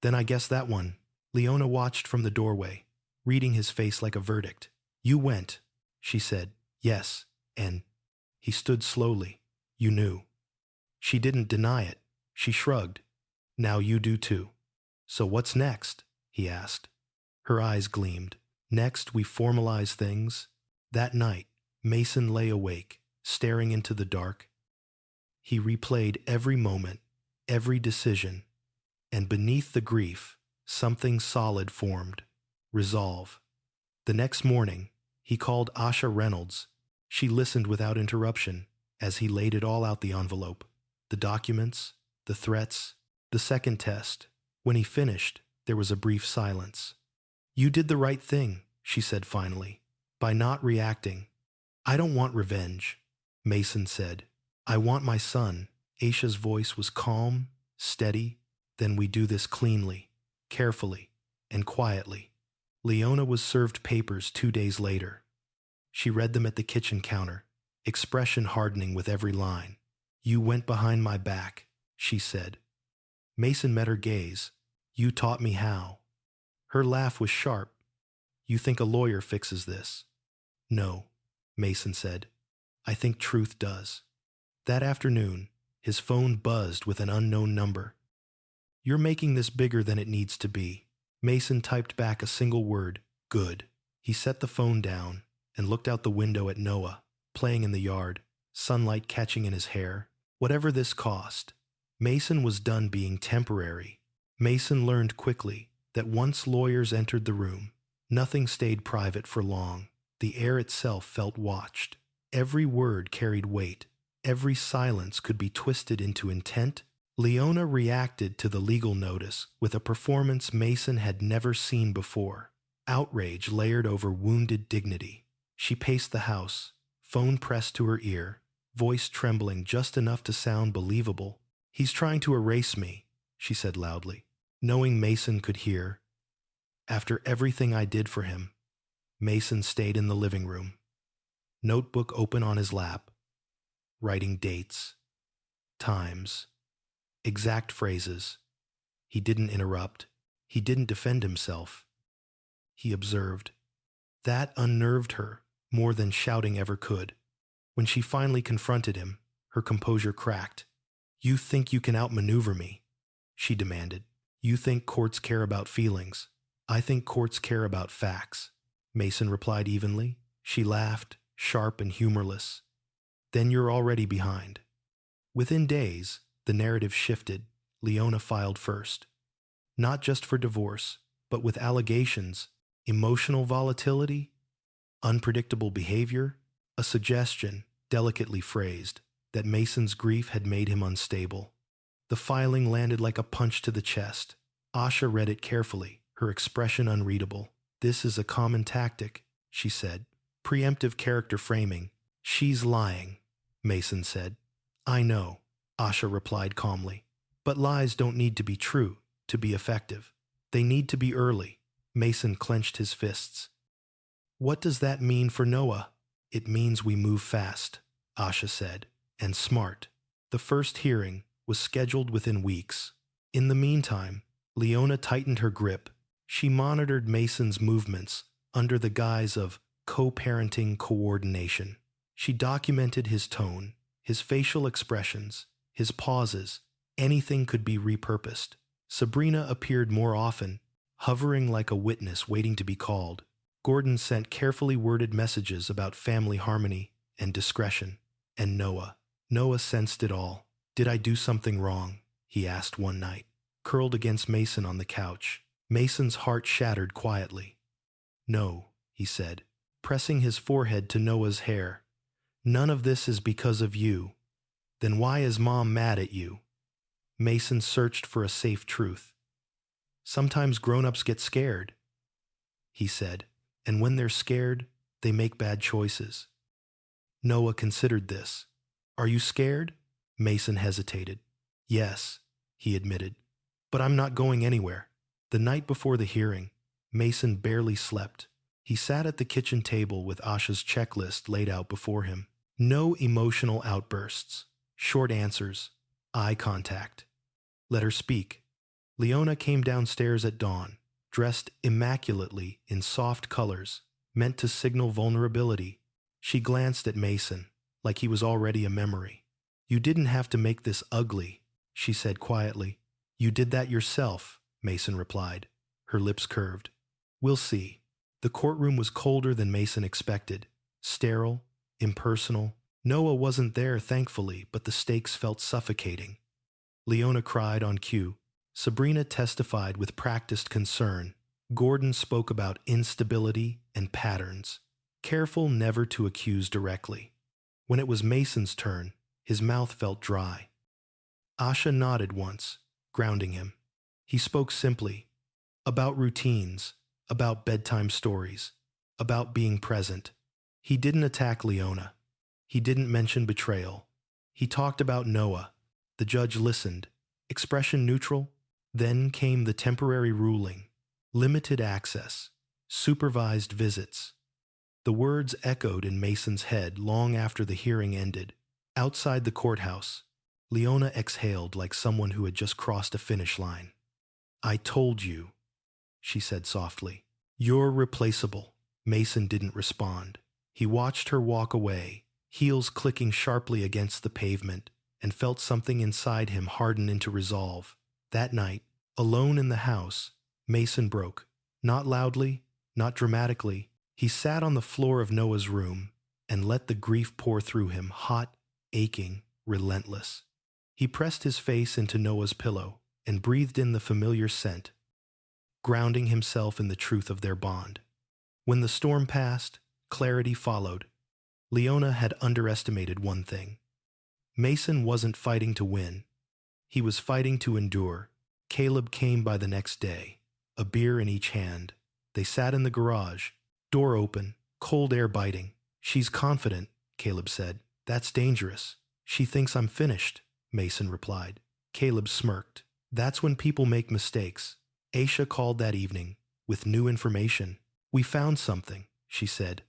"Then I guess that one." Leona watched from the doorway, reading his face like a verdict. "You went," she said. "Yes, and—" He stood slowly. "You knew." She didn't deny it. She shrugged. "Now you do too." "So what's next?" he asked. Her eyes gleamed. "Next, we formalize things." That night, Mason lay awake, staring into the dark. He replayed every moment, every decision, and beneath the grief, something solid formed. Resolve. The next morning, he called Asha Reynolds. She listened without interruption as he laid it all out: the envelope, the documents, the threats, the second test. When he finished, there was a brief silence. "You did the right thing," she said finally, "by not reacting." "I don't want revenge," Mason said. "I want my son." Aisha's voice was calm, steady. "Then we do this cleanly, carefully, and quietly." Leona was served papers 2 days later. She read them at the kitchen counter, expression hardening with every line. "You went behind my back," she said. Mason met her gaze. "You taught me how." Her laugh was sharp. "You think a lawyer fixes this?" "No," Mason said. "I think truth does." That afternoon, his phone buzzed with an unknown number. "You're making this bigger than it needs to be." Mason typed back a single word: "Good." He set the phone down and looked out the window at Noah, playing in the yard, sunlight catching in his hair. Whatever this cost, Mason was done being temporary. Mason learned quickly that once lawyers entered the room, nothing stayed private for long. The air itself felt watched. Every word carried weight. Every silence could be twisted into intent. Leona reacted to the legal notice with a performance Mason had never seen before. Outrage layered over wounded dignity. She paced the house, phone pressed to her ear, voice trembling just enough to sound believable. "He's trying to erase me," she said loudly, knowing Mason could hear. "After everything I did for him." Mason stayed in the living room, notebook open on his lap, writing dates, times, exact phrases. He didn't interrupt. He didn't defend himself. He observed. That unnerved her more than shouting ever could. When she finally confronted him, her composure cracked. "You think you can outmaneuver me?" she demanded. "You think courts care about feelings. I think courts care about facts," Mason replied evenly. She laughed, sharp and humorless. "Then you're already behind." Within days, the narrative shifted. Leona filed first. Not just for divorce, but with allegations, emotional volatility, unpredictable behavior, a suggestion, delicately phrased, that Mason's grief had made him unstable. The filing landed like a punch to the chest. Asha read it carefully, her expression unreadable. "This is a common tactic," she said. "Preemptive character framing." "She's lying," Mason said. "I know," Asha replied calmly. "But lies don't need to be true to be effective. They need to be early." Mason clenched his fists. "What does that mean for Noah?" "It means we move fast," Asha said, "and smart." The first hearing was scheduled within weeks. In the meantime, Leona tightened her grip. She monitored Mason's movements under the guise of co-parenting coordination. She documented his tone, his facial expressions, his pauses. Anything could be repurposed. Sabrina appeared more often, hovering like a witness waiting to be called. Gordon sent carefully worded messages about family harmony and discretion. And Noah sensed it all. "Did I do something wrong?" he asked one night. curled against Mason on the couch. Mason's heart shattered quietly. "No," he said, pressing his forehead to Noah's hair. "None of this is because of you. Then why is Mom mad at you?" Mason searched for a safe truth. "Sometimes grown-ups get scared," he said, "and when they're scared, they make bad choices." Noah considered this. "Are you scared?" Mason hesitated. "Yes," he admitted, "but I'm not going anywhere." The night before the hearing, Mason barely slept. He sat at the kitchen table with Asha's checklist laid out before him. No emotional outbursts, short answers, eye contact. Let her speak. Leona came downstairs at dawn, dressed immaculately in soft colors, meant to signal vulnerability. She glanced at Mason, like he was already a memory. "You didn't have to make this ugly," she said quietly. "You did that yourself," Mason replied, her lips curved. "We'll see." The courtroom was colder than Mason expected. Sterile, impersonal. Noah wasn't there, thankfully, but the stakes felt suffocating. Leona cried on cue. Sabrina testified with practiced concern. Gordon spoke about instability and patterns, careful never to accuse directly. When it was Mason's turn, his mouth felt dry. Asha nodded once, grounding him. He spoke simply, about routines, about bedtime stories, about being present. He didn't attack Leona. He didn't mention betrayal. He talked about Noah. The judge listened, expression neutral. Then came the temporary ruling, limited access, supervised visits. The words echoed in Mason's head long after the hearing ended. Outside the courthouse, Leona exhaled like someone who had just crossed a finish line. "I told you," she said softly. "You're replaceable." Mason didn't respond. He watched her walk away, heels clicking sharply against the pavement, and felt something inside him harden into resolve. That night, alone in the house, Mason broke. Not loudly, not dramatically. He sat on the floor of Noah's room and let the grief pour through him, hot, aching, relentless. He pressed his face into Noah's pillow and breathed in the familiar scent, grounding himself in the truth of their bond. When the storm passed, clarity followed. Leona had underestimated one thing. Mason wasn't fighting to win. He was fighting to endure. Caleb came by the next day, a beer in each hand. They sat in the garage, door open, cold air biting. "She's confident," Caleb said. "That's dangerous." "She thinks I'm finished," Mason replied. Caleb smirked. "That's when people make mistakes." Aisha called that evening, with new information. "We found something," she said.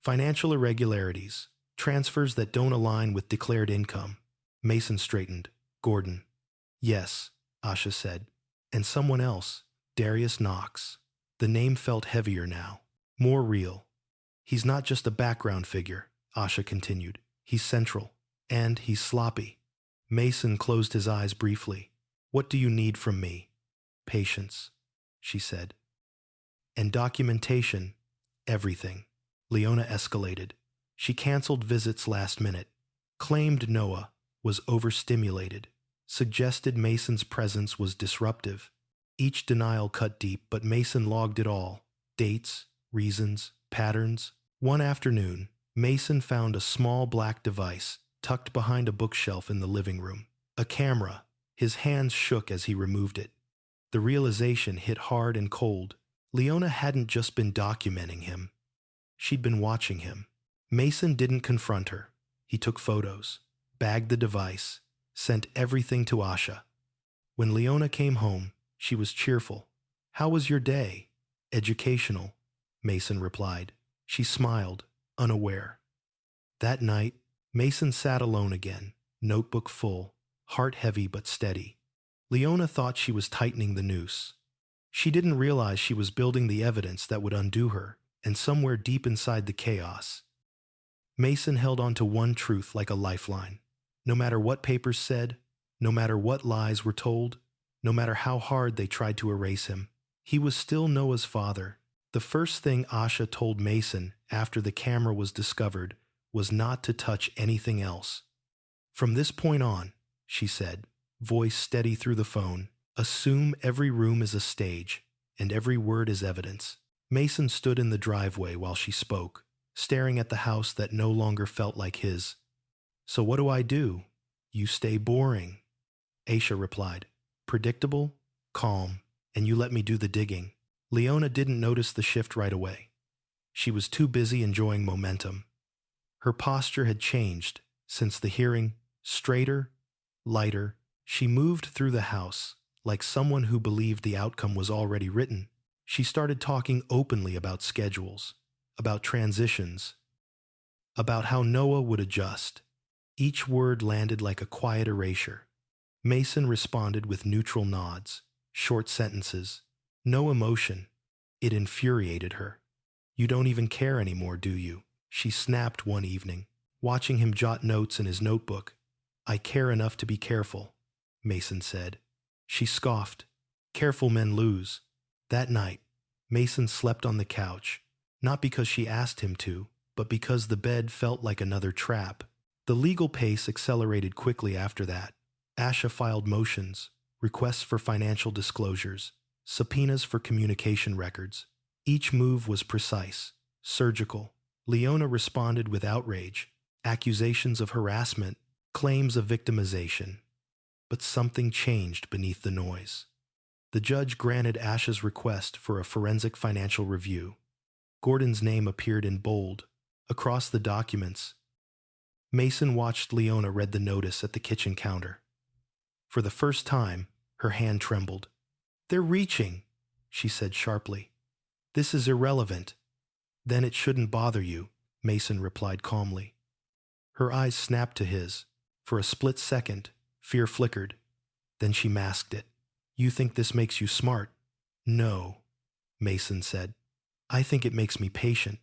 "Financial irregularities, transfers that don't align with declared income." Mason straightened. "Gordon." "Yes," Asha said. "And someone else, Darius Knox." The name felt heavier now, more real. "He's not just a background figure," Asha continued. "He's central. And he's sloppy." Mason closed his eyes briefly. "What do you need from me?" "Patience," she said. "And documentation, everything." Leona escalated. She canceled visits last minute, claimed Noah was overstimulated, suggested Mason's presence was disruptive. Each denial cut deep, but Mason logged it all. Dates, reasons, patterns. One afternoon, Mason found a small black device tucked behind a bookshelf in the living room. A camera. His hands shook as he removed it. The realization hit hard and cold. Leona hadn't just been documenting him. She'd been watching him. Mason didn't confront her. He took photos, bagged the device, sent everything to Asha. When Leona came home, she was cheerful. "How was your day?" "Educational," Mason replied. She smiled, unaware. That night, Mason sat alone again, notebook full, heart heavy but steady. Leona thought she was tightening the noose. She didn't realize she was building the evidence that would undo her, and somewhere deep inside the chaos, Mason held on to one truth like a lifeline. No matter what papers said, no matter what lies were told, no matter how hard they tried to erase him, he was still Noah's father. The first thing Asha told Mason after the camera was discovered was not to touch anything else. "From this point on," she said, voice steady through the phone, Assume every room is a stage, and every word is evidence. Mason stood in the driveway while she spoke, staring at the house that no longer felt like his. So what do I do? You stay boring, Aisha replied. Predictable, calm, and you let me do the digging. Leona didn't notice the shift right away. She was too busy enjoying momentum. Her posture had changed since the hearing, straighter, lighter. She moved through the house like someone who believed the outcome was already written. She started talking openly about schedules, about transitions, about how Noah would adjust. Each word landed like a quiet erasure. Mason responded with neutral nods, short sentences. No emotion. It infuriated her. You don't even care anymore, do you? She snapped one evening, watching him jot notes in his notebook. I care enough to be careful, Mason said. She scoffed. Careful men lose. That night, Mason slept on the couch, not because she asked him to, but because the bed felt like another trap. The legal pace accelerated quickly after that. Asha filed motions, requests for financial disclosures, subpoenas for communication records. Each move was precise, surgical. Leona responded with outrage, accusations of harassment, claims of victimization. But something changed beneath the noise. The judge granted Asha's request for a forensic financial review. Gordon's name appeared in bold, across the documents. Mason watched Leona read the notice at the kitchen counter. For the first time, her hand trembled. They're reaching, she said sharply. This is irrelevant. Then it shouldn't bother you, Mason replied calmly. Her eyes snapped to his. For a split second, fear flickered. Then she masked it. You think this makes you smart? No, Mason said. I think it makes me patient.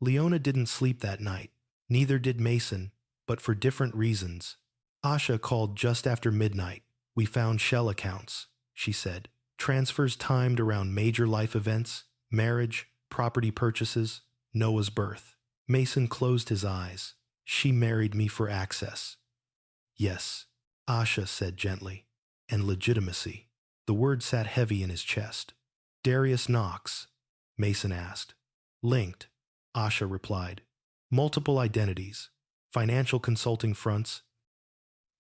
Leona didn't sleep that night. Neither did Mason, but for different reasons. Asha called just after midnight. We found shell accounts, she said. Transfers timed around major life events, marriage, property purchases, Noah's birth. Mason closed his eyes. She married me for access. Yes, Asha said gently. And legitimacy. The word sat heavy in his chest. Darius Knox, Mason asked. Linked, Asha replied. Multiple identities, financial consulting fronts,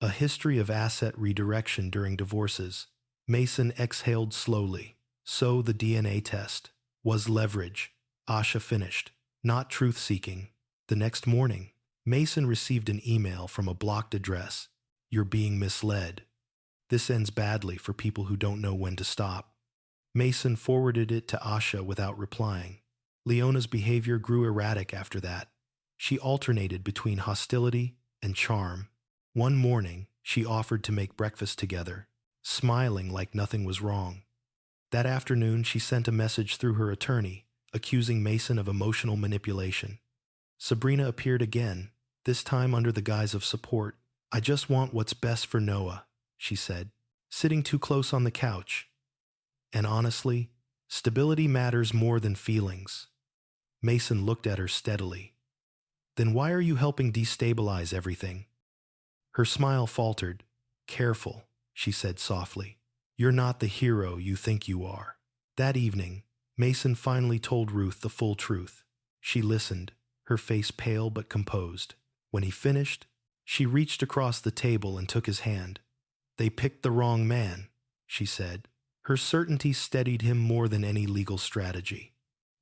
a history of asset redirection during divorces. Mason exhaled slowly. So the DNA test was leverage. Asha finished, not truth-seeking. The next morning, Mason received an email from a blocked address. You're being misled. This ends badly for people who don't know when to stop. Mason forwarded it to Asha without replying. Leona's behavior grew erratic after that. She alternated between hostility and charm. One morning, she offered to make breakfast together, smiling like nothing was wrong. That afternoon, she sent a message through her attorney, accusing Mason of emotional manipulation. Sabrina appeared again, this time under the guise of support. I just want what's best for Noah, she said, sitting too close on the couch. And honestly, stability matters more than feelings. Mason looked at her steadily. Then why are you helping destabilize everything? Her smile faltered. Careful, she said softly. You're not the hero you think you are. That evening, Mason finally told Ruth the full truth. She listened, her face pale but composed. When he finished, she reached across the table and took his hand. They picked the wrong man, she said. Her certainty steadied him more than any legal strategy.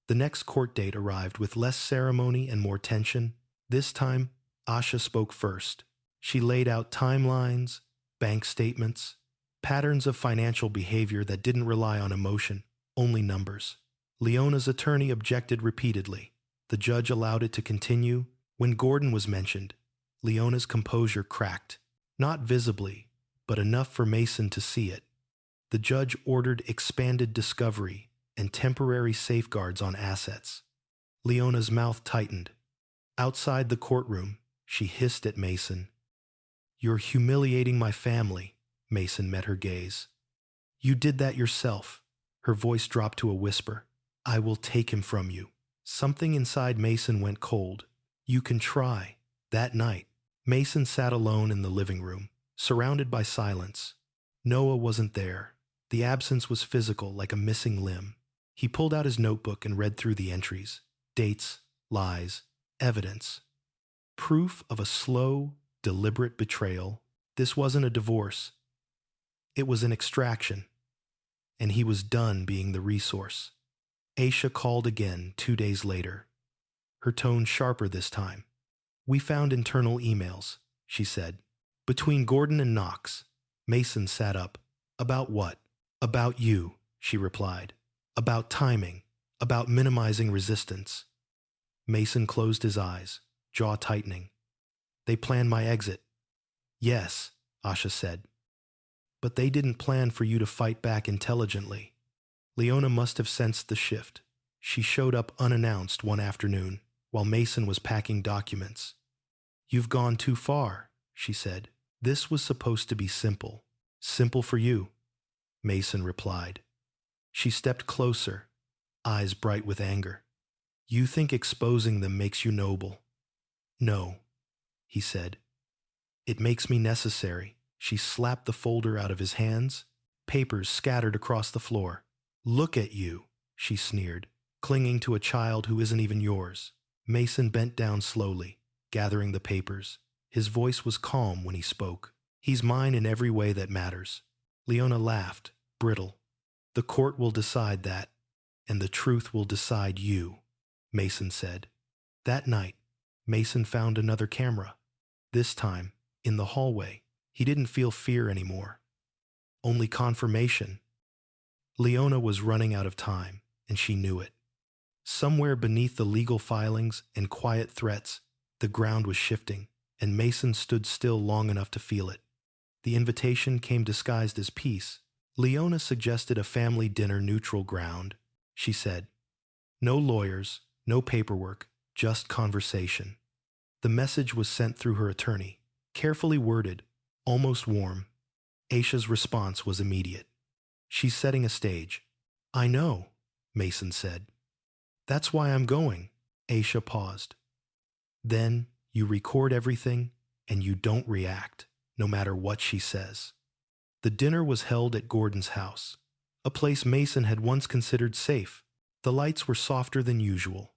The next court date arrived with less ceremony and more tension. This time, Asha spoke first. She laid out timelines, bank statements, patterns of financial behavior that didn't rely on emotion, only numbers. Leona's attorney objected repeatedly. The judge allowed it to continue. When Gordon was mentioned, Leona's composure cracked, not visibly, but enough for Mason to see it. The judge ordered expanded discovery and temporary safeguards on assets. Leona's mouth tightened. Outside the courtroom, she hissed at Mason. You're humiliating my family, Mason met her gaze. You did that yourself. Her voice dropped to a whisper. I will take him from you. Something inside Mason went cold. You can try. That night, Mason sat alone in the living room, surrounded by silence. Noah wasn't there. The absence was physical, like a missing limb. He pulled out his notebook and read through the entries. Dates, lies, evidence. Proof of a slow, deliberate betrayal. This wasn't a divorce. It was an extraction. And he was done being the resource. Aisha called again 2 days later, her tone sharper this time. We found internal emails, she said. Between Gordon and Knox. Mason sat up. About what? About you, she replied. About timing. About minimizing resistance. Mason closed his eyes, jaw tightening. They planned my exit. Yes, Asha said. But they didn't plan for you to fight back intelligently. Leona must have sensed the shift. She showed up unannounced one afternoon, while Mason was packing documents. You've gone too far, she said. This was supposed to be simple. Simple for you, Mason replied. She stepped closer, eyes bright with anger. You think exposing them makes you noble. No, he said. It makes me necessary. She slapped the folder out of his hands, papers scattered across the floor. Look at you, she sneered, clinging to a child who isn't even yours. Mason bent down slowly, gathering the papers. His voice was calm when he spoke. He's mine in every way that matters. Leona laughed, brittle. The court will decide that, and the truth will decide you, Mason said. That night, Mason found another camera. This time, in the hallway. He didn't feel fear anymore. Only confirmation. Leona was running out of time, and she knew it. Somewhere beneath the legal filings and quiet threats, the ground was shifting, and Mason stood still long enough to feel it. The invitation came disguised as peace. Leona suggested a family dinner neutral ground, she said. No lawyers, no paperwork, just conversation. The message was sent through her attorney, carefully worded, almost warm. Aisha's response was immediate. She's setting a stage. I know, Mason said. That's why I'm going. Aisha paused. Then you record everything and you don't react, no matter what she says. The dinner was held at Gordon's house, a place Mason had once considered safe. The lights were softer than usual.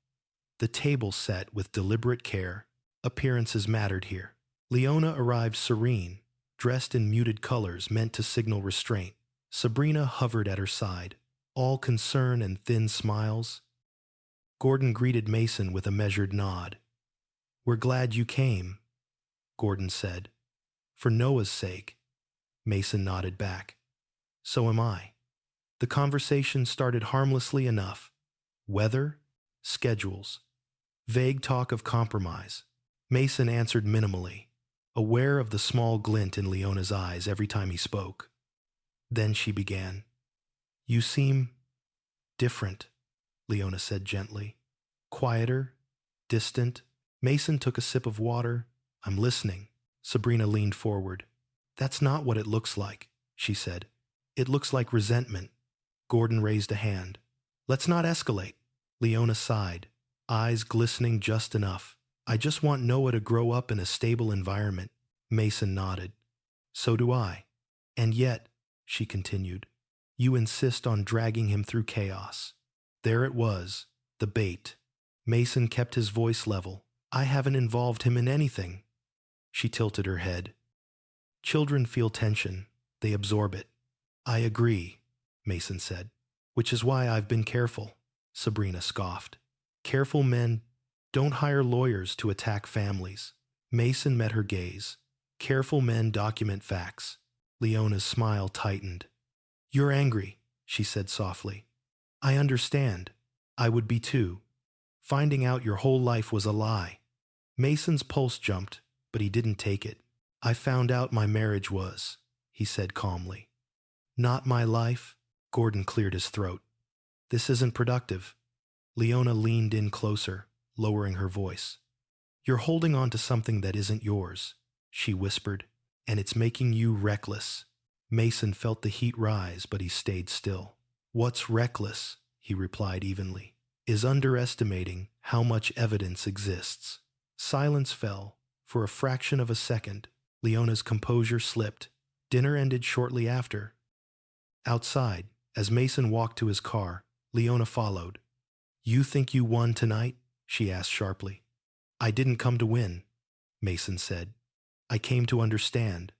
The table set with deliberate care. Appearances mattered here. Leona arrived serene, dressed in muted colors meant to signal restraint. Sabrina hovered at her side, all concern and thin smiles. Gordon greeted Mason with a measured nod. We're glad you came, Gordon said. For Noah's sake. Mason nodded back. So am I. The conversation started harmlessly enough. Weather, schedules, vague talk of compromise. Mason answered minimally, aware of the small glint in Leona's eyes every time he spoke. Then she began. You seem different, Leona said gently. Quieter, distant. Mason took a sip of water. I'm listening. Sabrina leaned forward. That's not what it looks like, she said. It looks like resentment. Gordon raised a hand. Let's not escalate. Leona sighed, eyes glistening just enough. I just want Noah to grow up in a stable environment. Mason nodded. So do I. And yet, she continued, you insist on dragging him through chaos. There it was, the bait. Mason kept his voice level. I haven't involved him in anything. She tilted her head. Children feel tension. They absorb it. I agree, Mason said. Which is why I've been careful, Sabrina scoffed. Careful men don't hire lawyers to attack families. Mason met her gaze. Careful men document facts. Leona's smile tightened. You're angry, she said softly. I understand. I would be too. Finding out your whole life was a lie. Mason's pulse jumped, but he didn't take it. I found out my marriage was, he said calmly. Not my life. Gordon cleared his throat. This isn't productive. Leona leaned in closer, lowering her voice. You're holding on to something that isn't yours, she whispered, and it's making you reckless. Mason felt the heat rise, but he stayed still. What's reckless, he replied evenly, is underestimating how much evidence exists. Silence fell. For a fraction of a second, Leona's composure slipped. Dinner ended shortly after. Outside, as Mason walked to his car, Leona followed. "You think you won tonight?" she asked sharply. "I didn't come to win," Mason said. "I came to understand."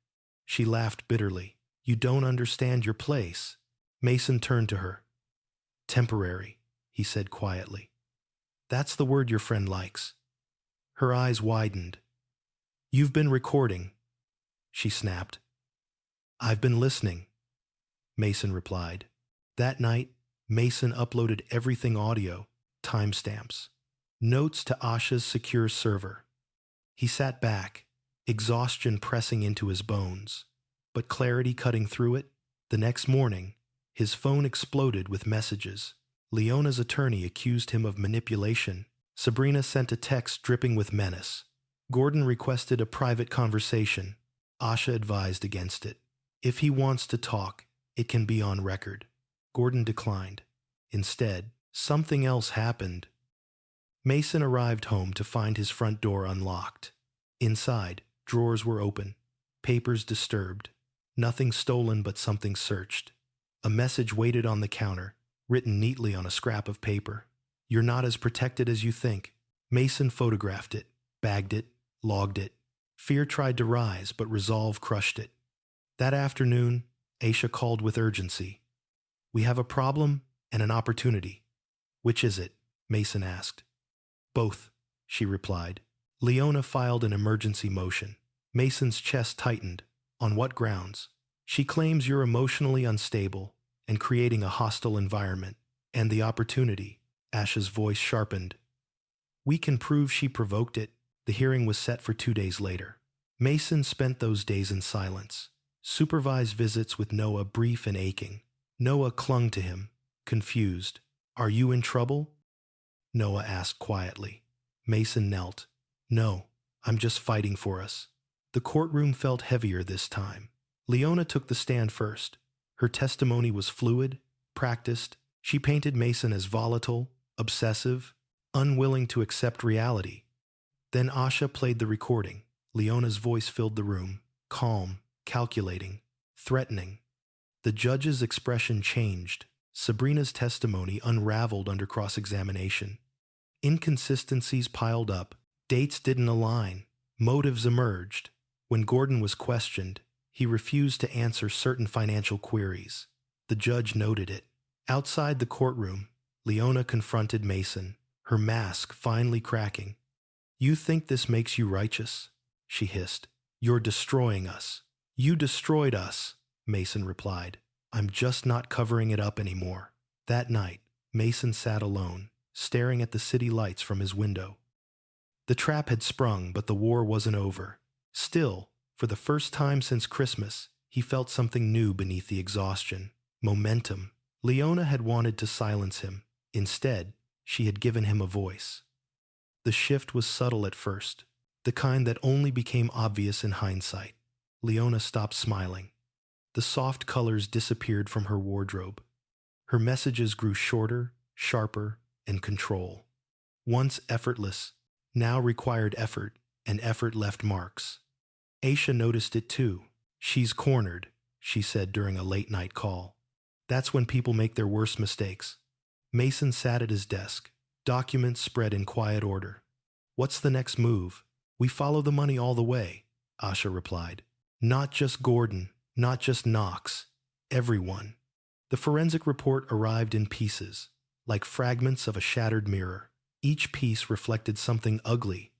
She laughed bitterly. "You don't understand your place." Mason turned to her. "Temporary," he said quietly. "That's the word your friend likes." Her eyes widened. "You've been recording," she snapped. "I've been listening," Mason replied. That night, Mason uploaded everything audio, timestamps, notes to Asha's secure server. He sat back, exhaustion pressing into his bones, but clarity cutting through it. The next morning, his phone exploded with messages. Leona's attorney accused him of manipulation. Sabrina sent a text dripping with menace. Gordon requested a private conversation. Asha advised against it. If he wants to talk, it can be on record. Gordon declined. Instead, something else happened. Mason arrived home to find his front door unlocked. Inside, drawers were open, papers disturbed, nothing stolen but something searched. A message waited on the counter, written neatly on a scrap of paper. "You're not as protected as you think." Mason photographed it, bagged it, logged it. Fear tried to rise, but resolve crushed it. That afternoon, Aisha called with urgency. "We have a problem and an opportunity." "Which is it?" Mason asked. "Both," she replied. Leona filed an emergency motion. Mason's chest tightened. "On what grounds?" "She claims you're emotionally unstable and creating a hostile environment." "And the opportunity?" Asha's voice sharpened. "We can prove she provoked it." The hearing was set for 2 days later. Mason spent those days in silence. Supervised visits with Noah brief and aching. Noah clung to him, confused. "Are you in trouble?" Noah asked quietly. Mason knelt. "No, I'm just fighting for us." The courtroom felt heavier this time. Leona took the stand first. Her testimony was fluid, practiced. She painted Mason as volatile, obsessive, unwilling to accept reality. Then Asha played the recording. Leona's voice filled the room, calm, calculating, threatening. The judge's expression changed. Sabrina's testimony unraveled under cross-examination. Inconsistencies piled up. Dates didn't align. Motives emerged. When Gordon was questioned, he refused to answer certain financial queries. The judge noted it. Outside the courtroom, Leona confronted Mason, her mask finally cracking. "You think this makes you righteous?" she hissed. "You're destroying us." "You destroyed us," Mason replied. "I'm just not covering it up anymore." That night, Mason sat alone, staring at the city lights from his window. The trap had sprung, but the war wasn't over. Still, for the first time since Christmas, he felt something new beneath the exhaustion. Momentum. Leona had wanted to silence him. Instead, she had given him a voice. The shift was subtle at first, the kind that only became obvious in hindsight. Leona stopped smiling. The soft colors disappeared from her wardrobe. Her messages grew shorter, sharper, and control. Once effortless, now required effort, and effort left marks. Aisha noticed it too. "She's cornered," she said during a late-night call. "That's when people make their worst mistakes." Mason sat at his desk, documents spread in quiet order. "What's the next move?" "We follow the money all the way," Asha replied. "Not just Gordon, not just Knox, everyone." The forensic report arrived in pieces, like fragments of a shattered mirror. Each piece reflected something ugly.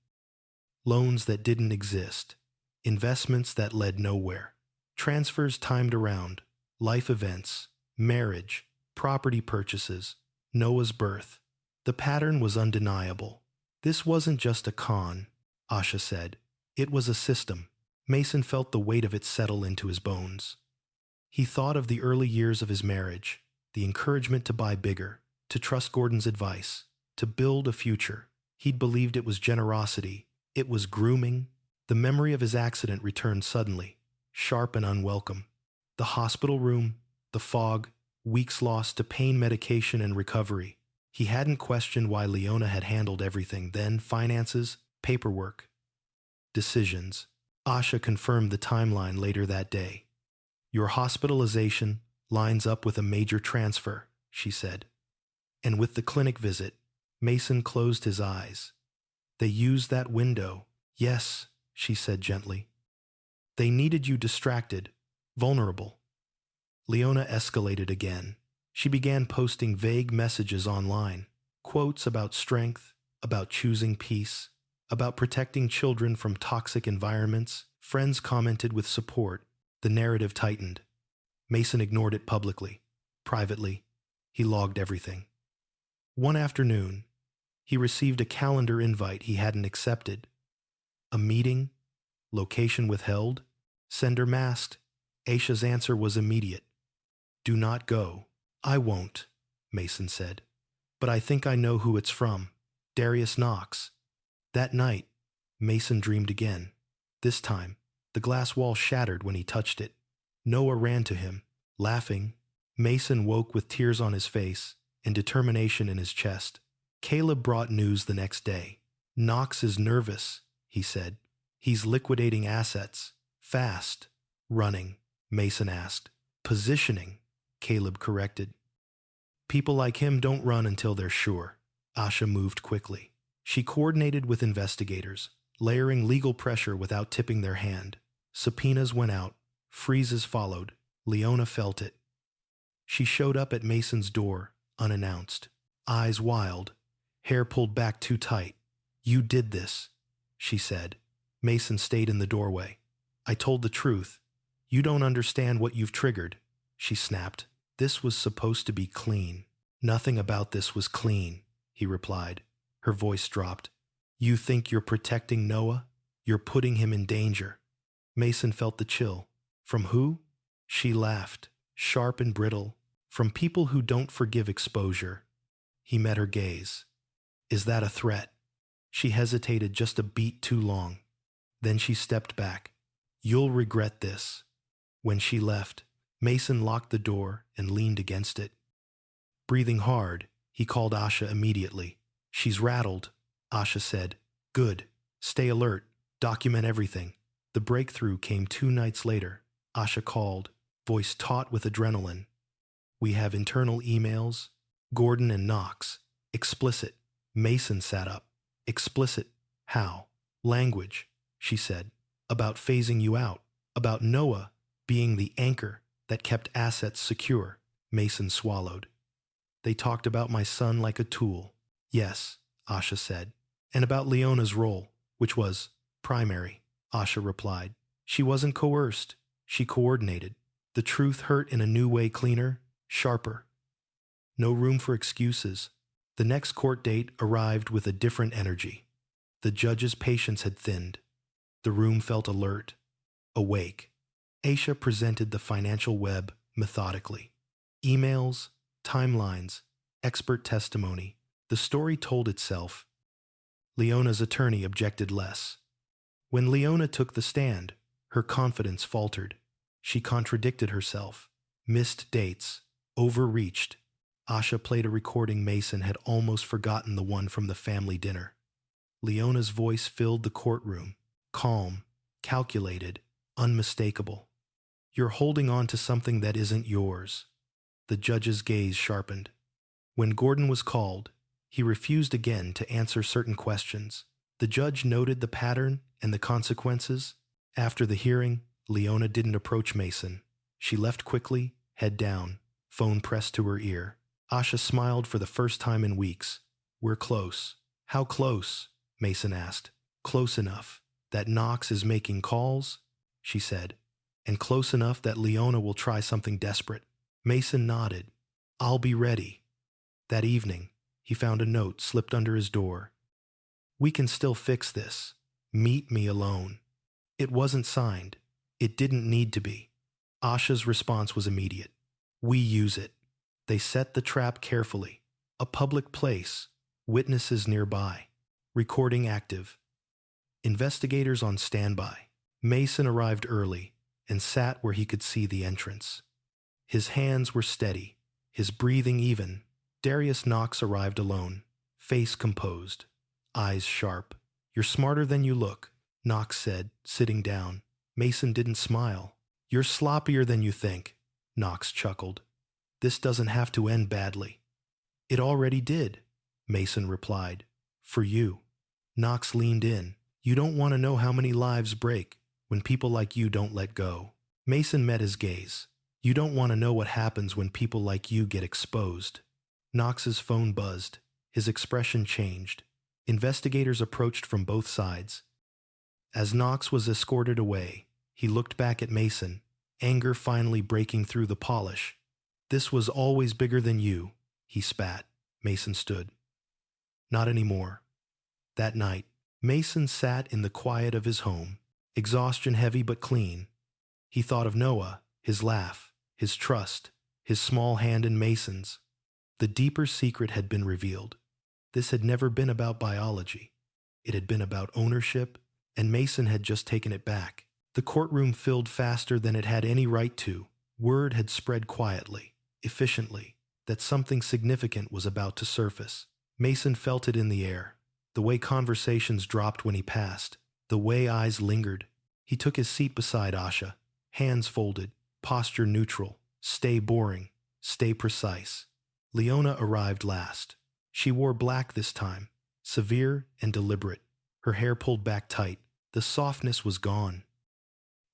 Loans that didn't exist, investments that led nowhere, transfers timed around, life events, marriage, property purchases, Noah's birth. The pattern was undeniable. "This wasn't just a con," Asha said. "It was a system." Mason felt the weight of it settle into his bones. He thought of the early years of his marriage, the encouragement to buy bigger, to trust Gordon's advice, to build a future. He'd believed it was generosity. It was grooming. The memory of his accident returned suddenly, sharp and unwelcome. The hospital room, the fog, weeks lost to pain medication and recovery. He hadn't questioned why Leona had handled everything then: finances, paperwork, decisions. Asha confirmed the timeline later that day. "Your hospitalization, Lines up with a major transfer, she said. And with the clinic visit, Mason closed his eyes. They used that window. Yes, she said gently. They needed you distracted, vulnerable. Leona escalated again. She began posting vague messages online, quotes about strength, about choosing peace, about protecting children from toxic environments. Friends commented with support. The narrative tightened. Mason ignored it publicly. Privately, he logged everything. One afternoon, he received a calendar invite he hadn't accepted. A meeting, location withheld, sender masked. Aisha's answer was immediate. Do not go. I won't, Mason said. But I think I know who it's from. Darius Knox. That night, Mason dreamed again. This time, the glass wall shattered when he touched it. Noah ran to him, laughing. Mason woke with tears on his face and determination in his chest. Caleb brought news the next day. Knox is nervous, he said. He's liquidating assets. Fast. Running, Mason asked. Positioning, Caleb corrected. People like him don't run until they're sure. Asha moved quickly. She coordinated with investigators, layering legal pressure without tipping their hand. Subpoenas went out. Freezes followed. Leona felt it. She showed up at Mason's door, unannounced. Eyes wild. Hair pulled back too tight. You did this, she said. Mason stayed in the doorway. I told the truth. You don't understand what you've triggered, she snapped. This was supposed to be clean. Nothing about this was clean, he replied. Her voice dropped. You think you're protecting Noah? You're putting him in danger. Mason felt the chill. From who? She laughed, sharp and brittle. From people who don't forgive exposure. He met her gaze. Is that a threat? She hesitated just a beat too long. Then she stepped back. You'll regret this. When she left, Mason locked the door and leaned against it. Breathing hard, he called Asha immediately. She's rattled, Asha said. Good. Stay alert. Document everything. The breakthrough came 2 nights later. Asha called, voice taut with adrenaline. We have internal emails. Gordon and Knox. Explicit. Mason sat up. Explicit. How? Language, she said. About phasing you out. About Noah being the anchor that kept assets secure. Mason swallowed. They talked about my son like a tool. Yes, Asha said. And about Leona's role, which was primary, Asha replied. She wasn't coerced. She coordinated. The truth hurt in a new way, cleaner, sharper. No room for excuses. The next court date arrived with a different energy. The judge's patience had thinned. The room felt alert, awake. Aisha presented the financial web methodically. Emails, timelines, expert testimony. The story told itself. Leona's attorney objected less. When Leona took the stand, her confidence faltered. She contradicted herself, missed dates, overreached. Asha played a recording Mason had almost forgotten, the one from the family dinner. Leona's voice filled the courtroom, calm, calculated, unmistakable. You're holding on to something that isn't yours. The judge's gaze sharpened. When Gordon was called, he refused again to answer certain questions. The judge noted the pattern and the consequences. After the hearing, Leona didn't approach Mason. She left quickly, head down, phone pressed to her ear. Asha smiled for the first time in weeks. We're close. How close? Mason asked. Close enough that Knox is making calls, she said, and close enough that Leona will try something desperate. Mason nodded. I'll be ready. That evening, he found a note slipped under his door. We can still fix this. Meet me alone. It wasn't signed. It didn't need to be. Asha's response was immediate. We use it. They set the trap carefully. A public place. Witnesses nearby. Recording active. Investigators on standby. Mason arrived early and sat where he could see the entrance. His hands were steady, his breathing even. Darius Knox arrived alone, face composed, eyes sharp. You're smarter than you look, Knox said, sitting down. Mason didn't smile. You're sloppier than you think. Knox chuckled. This doesn't have to end badly. It already did, Mason replied. For you. Knox leaned in. You don't want to know how many lives break when people like you don't let go. Mason met his gaze. You don't want to know what happens when people like you get exposed. Knox's phone buzzed. His expression changed. Investigators approached from both sides. As Knox was escorted away, he looked back at Mason, anger finally breaking through the polish. This was always bigger than you, he spat. Mason stood. Not anymore. That night, Mason sat in the quiet of his home, exhaustion heavy but clean. He thought of Noah, his laugh, his trust, his small hand in Mason's. The deeper secret had been revealed. This had never been about biology. It had been about ownership, and Mason had just taken it back. The courtroom filled faster than it had any right to. Word had spread quietly, efficiently, that something significant was about to surface. Mason felt it in the air, the way conversations dropped when he passed, the way eyes lingered. He took his seat beside Asha, hands folded, posture neutral, stay boring, stay precise. Leona arrived last. She wore black this time, severe and deliberate, her hair pulled back tight. The softness was gone.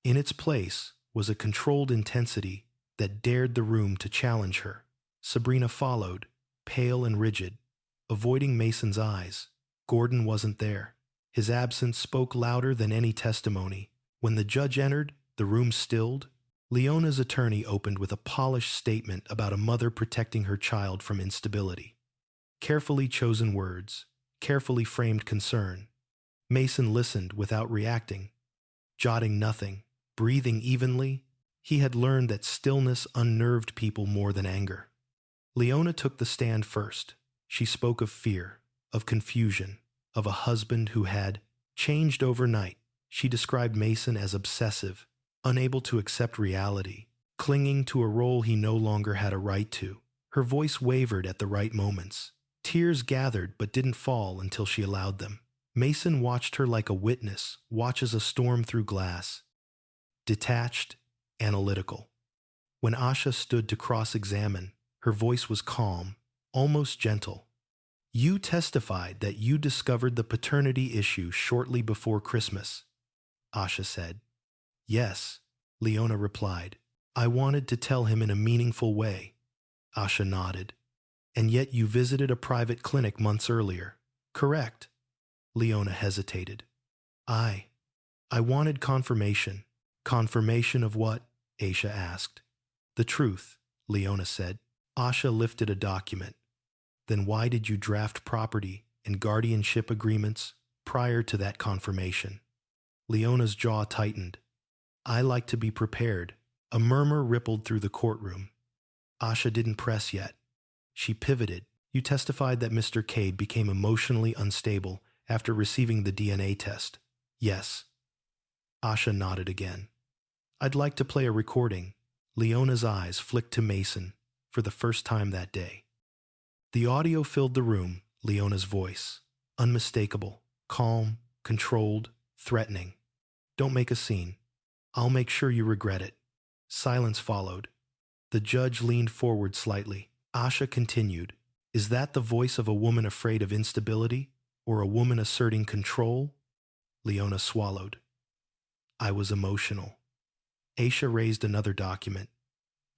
In its place was a controlled intensity that dared the room to challenge her. Sabrina followed, pale and rigid, avoiding Mason's eyes. Gordon wasn't there. His absence spoke louder than any testimony. When the judge entered, the room stilled. Leona's attorney opened with a polished statement about a mother protecting her child from instability. Carefully chosen words, carefully framed concern. Mason listened without reacting, jotting nothing, breathing evenly. He had learned that stillness unnerved people more than anger. Leona took the stand first. She spoke of fear, of confusion, of a husband who had changed overnight. She described Mason as obsessive, unable to accept reality, clinging to a role he no longer had a right to. Her voice wavered at the right moments. Tears gathered but didn't fall until she allowed them. Mason watched her like a witness watches a storm through glass. Detached, analytical. When Asha stood to cross-examine, her voice was calm, almost gentle. You testified that you discovered the paternity issue shortly before Christmas, Asha said. Yes, Leona replied. I wanted to tell him in a meaningful way. Asha nodded. And yet you visited a private clinic months earlier. Correct. Leona hesitated. I wanted confirmation. Confirmation of what? Asha asked. The truth, Leona said. Asha lifted a document. Then why did you draft property and guardianship agreements prior to that confirmation? Leona's jaw tightened. I like to be prepared. A murmur rippled through the courtroom. Asha didn't press yet. She pivoted. You testified that Mr. Cade became emotionally unstable after receiving the DNA test. Yes. Asha nodded again. I'd like to play a recording. Leona's eyes flicked to Mason for the first time that day. The audio filled the room, Leona's voice. Unmistakable, calm, controlled, threatening. Don't make a scene. I'll make sure you regret it. Silence followed. The judge leaned forward slightly. Asha continued. Is that the voice of a woman afraid of instability, or a woman asserting control? Leona swallowed. I was emotional. Asha raised another document.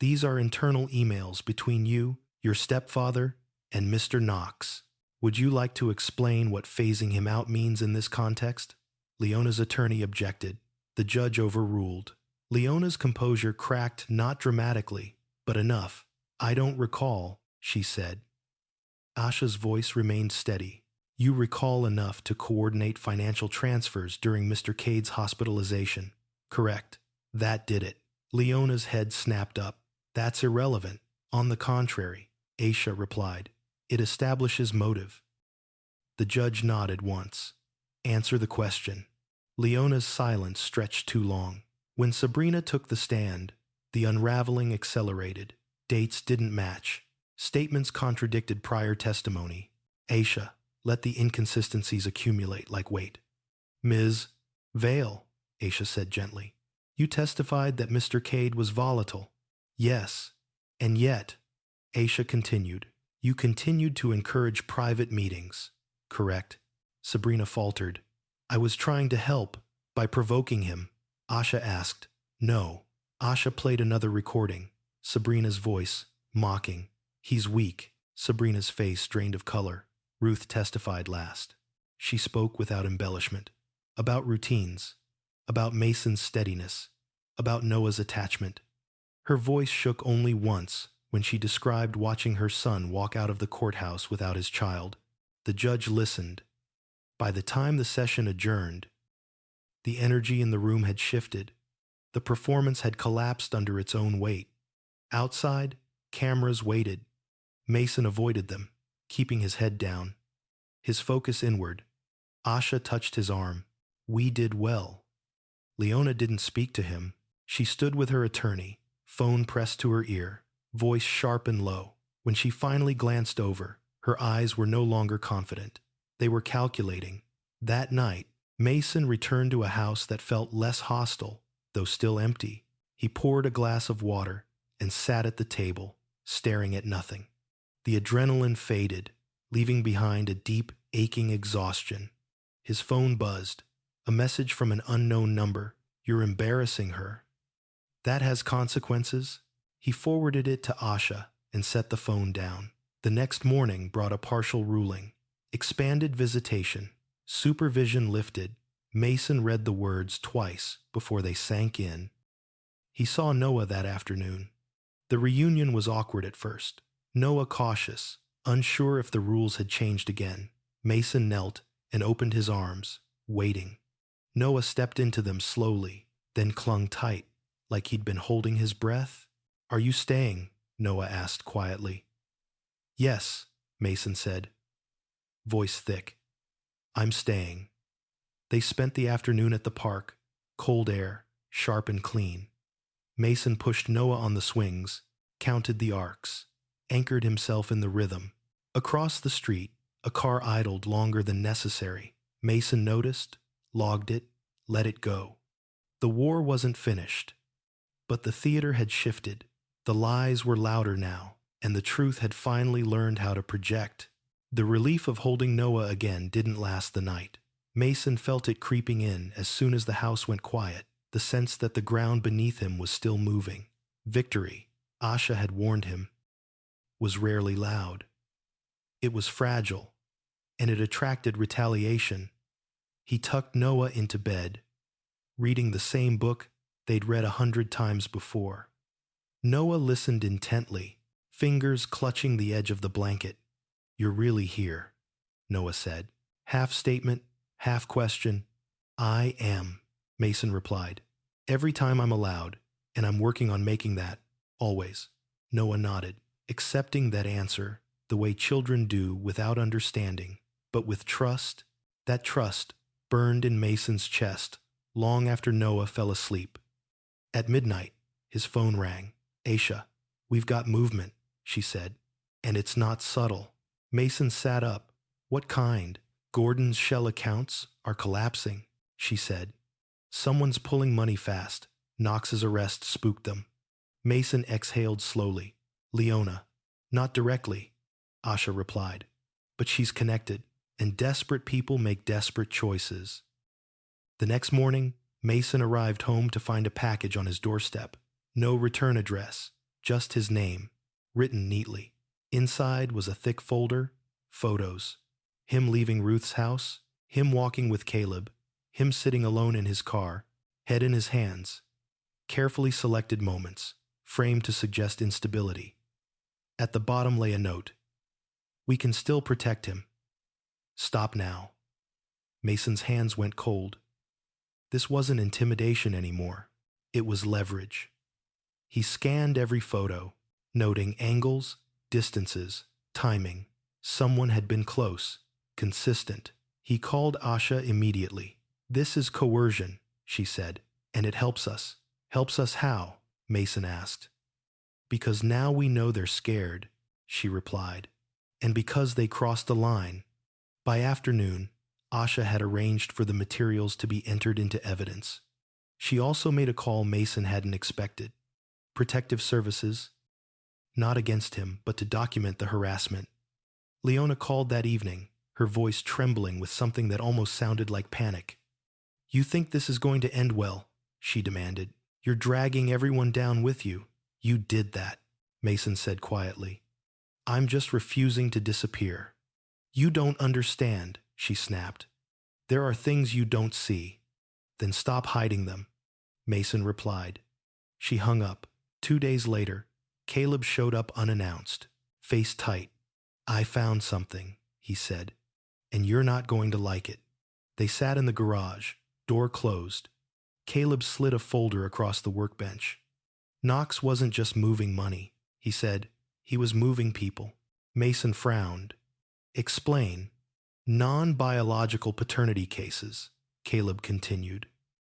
These are internal emails between you, your stepfather, and Mr. Knox. Would you like to explain what phasing him out means in this context? Leona's attorney objected. The judge overruled. Leona's composure cracked not dramatically, but enough. I don't recall, she said. Asha's voice remained steady. You recall enough to coordinate financial transfers during Mr. Cade's hospitalization. Correct. That did it. Leona's head snapped up. That's irrelevant. On the contrary, Asha replied. It establishes motive. The judge nodded once. Answer the question. Leona's silence stretched too long. When Sabrina took the stand, the unraveling accelerated. Dates didn't match. Statements contradicted prior testimony. Asha, let the inconsistencies accumulate like weight. Ms. Vale, Asha said gently. You testified that Mr. Cade was volatile. Yes. And yet, Aisha continued, you continued to encourage private meetings, correct? Sabrina faltered. I was trying to help by provoking him. Asha asked. No. Asha played another recording. Sabrina's voice, mocking. He's weak. Sabrina's face drained of color. Ruth testified last. She spoke without embellishment. About routines. About Mason's steadiness. About Noah's attachment. Her voice shook only once when she described watching her son walk out of the courthouse without his child. The judge listened. By the time the session adjourned, the energy in the room had shifted. The performance had collapsed under its own weight. Outside, cameras waited. Mason avoided them, keeping his head down, his focus inward. Asha touched his arm. We did well. Leona didn't speak to him. She stood with her attorney, phone pressed to her ear, voice sharp and low. When she finally glanced over, her eyes were no longer confident. They were calculating. That night, Mason returned to a house that felt less hostile, though still empty. He poured a glass of water and sat at the table, staring at nothing. The adrenaline faded, leaving behind a deep, aching exhaustion. His phone buzzed. A message from an unknown number. You're embarrassing her. That has consequences. He forwarded it to Asha and set the phone down. The next morning brought a partial ruling. Expanded visitation. Supervision lifted. Mason read the words twice before they sank in. He saw Noah that afternoon. The reunion was awkward at first. Noah cautious, unsure if the rules had changed again. Mason knelt and opened his arms, waiting. Noah stepped into them slowly, then clung tight, like he'd been holding his breath. Are you staying? Noah asked quietly. Yes, Mason said, voice thick. I'm staying. They spent the afternoon at the park, cold air, sharp and clean. Mason pushed Noah on the swings, counted the arcs, anchored himself in the rhythm. Across the street, a car idled longer than necessary. Mason noticed, logged it, let it go. The war wasn't finished, but the theater had shifted. The lies were louder now, and the truth had finally learned how to project. The relief of holding Noah again didn't last the night. Mason felt it creeping in as soon as the house went quiet, the sense that the ground beneath him was still moving. Victory, Asha had warned him, was rarely loud. It was fragile, and it attracted retaliation. He tucked Noah into bed, reading the same book they'd read 100 times before. Noah listened intently, fingers clutching the edge of the blanket. You're really here, Noah said. Half statement, half question. I am, Mason replied. Every time I'm allowed, and I'm working on making that, always. Noah nodded, accepting that answer the way children do without understanding, but with trust. That trust burned in Mason's chest long after Noah fell asleep. At midnight, his phone rang. Aisha, we've got movement, she said, and it's not subtle. Mason sat up. What kind? Gordon's shell accounts are collapsing, she said. Someone's pulling money fast. Knox's arrest spooked them. Mason exhaled slowly. Leona. Not directly, Asha replied. But she's connected, and desperate people make desperate choices. The next morning, Mason arrived home to find a package on his doorstep. No return address, just his name, written neatly. Inside was a thick folder, photos. Him leaving Ruth's house, him walking with Caleb, him sitting alone in his car, head in his hands. Carefully selected moments, framed to suggest instability. At the bottom lay a note. We can still protect him. Stop now. Mason's hands went cold. This wasn't intimidation anymore. It was leverage. He scanned every photo, noting angles, distances, timing. Someone had been close, consistent. He called Asha immediately. This is coercion, she said, and it helps us. Helps us how? Mason asked. Because now we know they're scared, she replied, and because they crossed the line. By afternoon, Asha had arranged for the materials to be entered into evidence. She also made a call Mason hadn't expected. Protective services, not against him, but to document the harassment. Leona called that evening, her voice trembling with something that almost sounded like panic. You think this is going to end well, she demanded. You're dragging everyone down with you. You did that, Mason said quietly. I'm just refusing to disappear. You don't understand, she snapped. There are things you don't see. Then stop hiding them, Mason replied. She hung up. 2 days later, Caleb showed up unannounced, face tight. I found something, he said, and you're not going to like it. They sat in the garage, door closed. Caleb slid a folder across the workbench. Knox wasn't just moving money, he said. He was moving people. Mason frowned. Explain. Non-biological paternity cases, Caleb continued.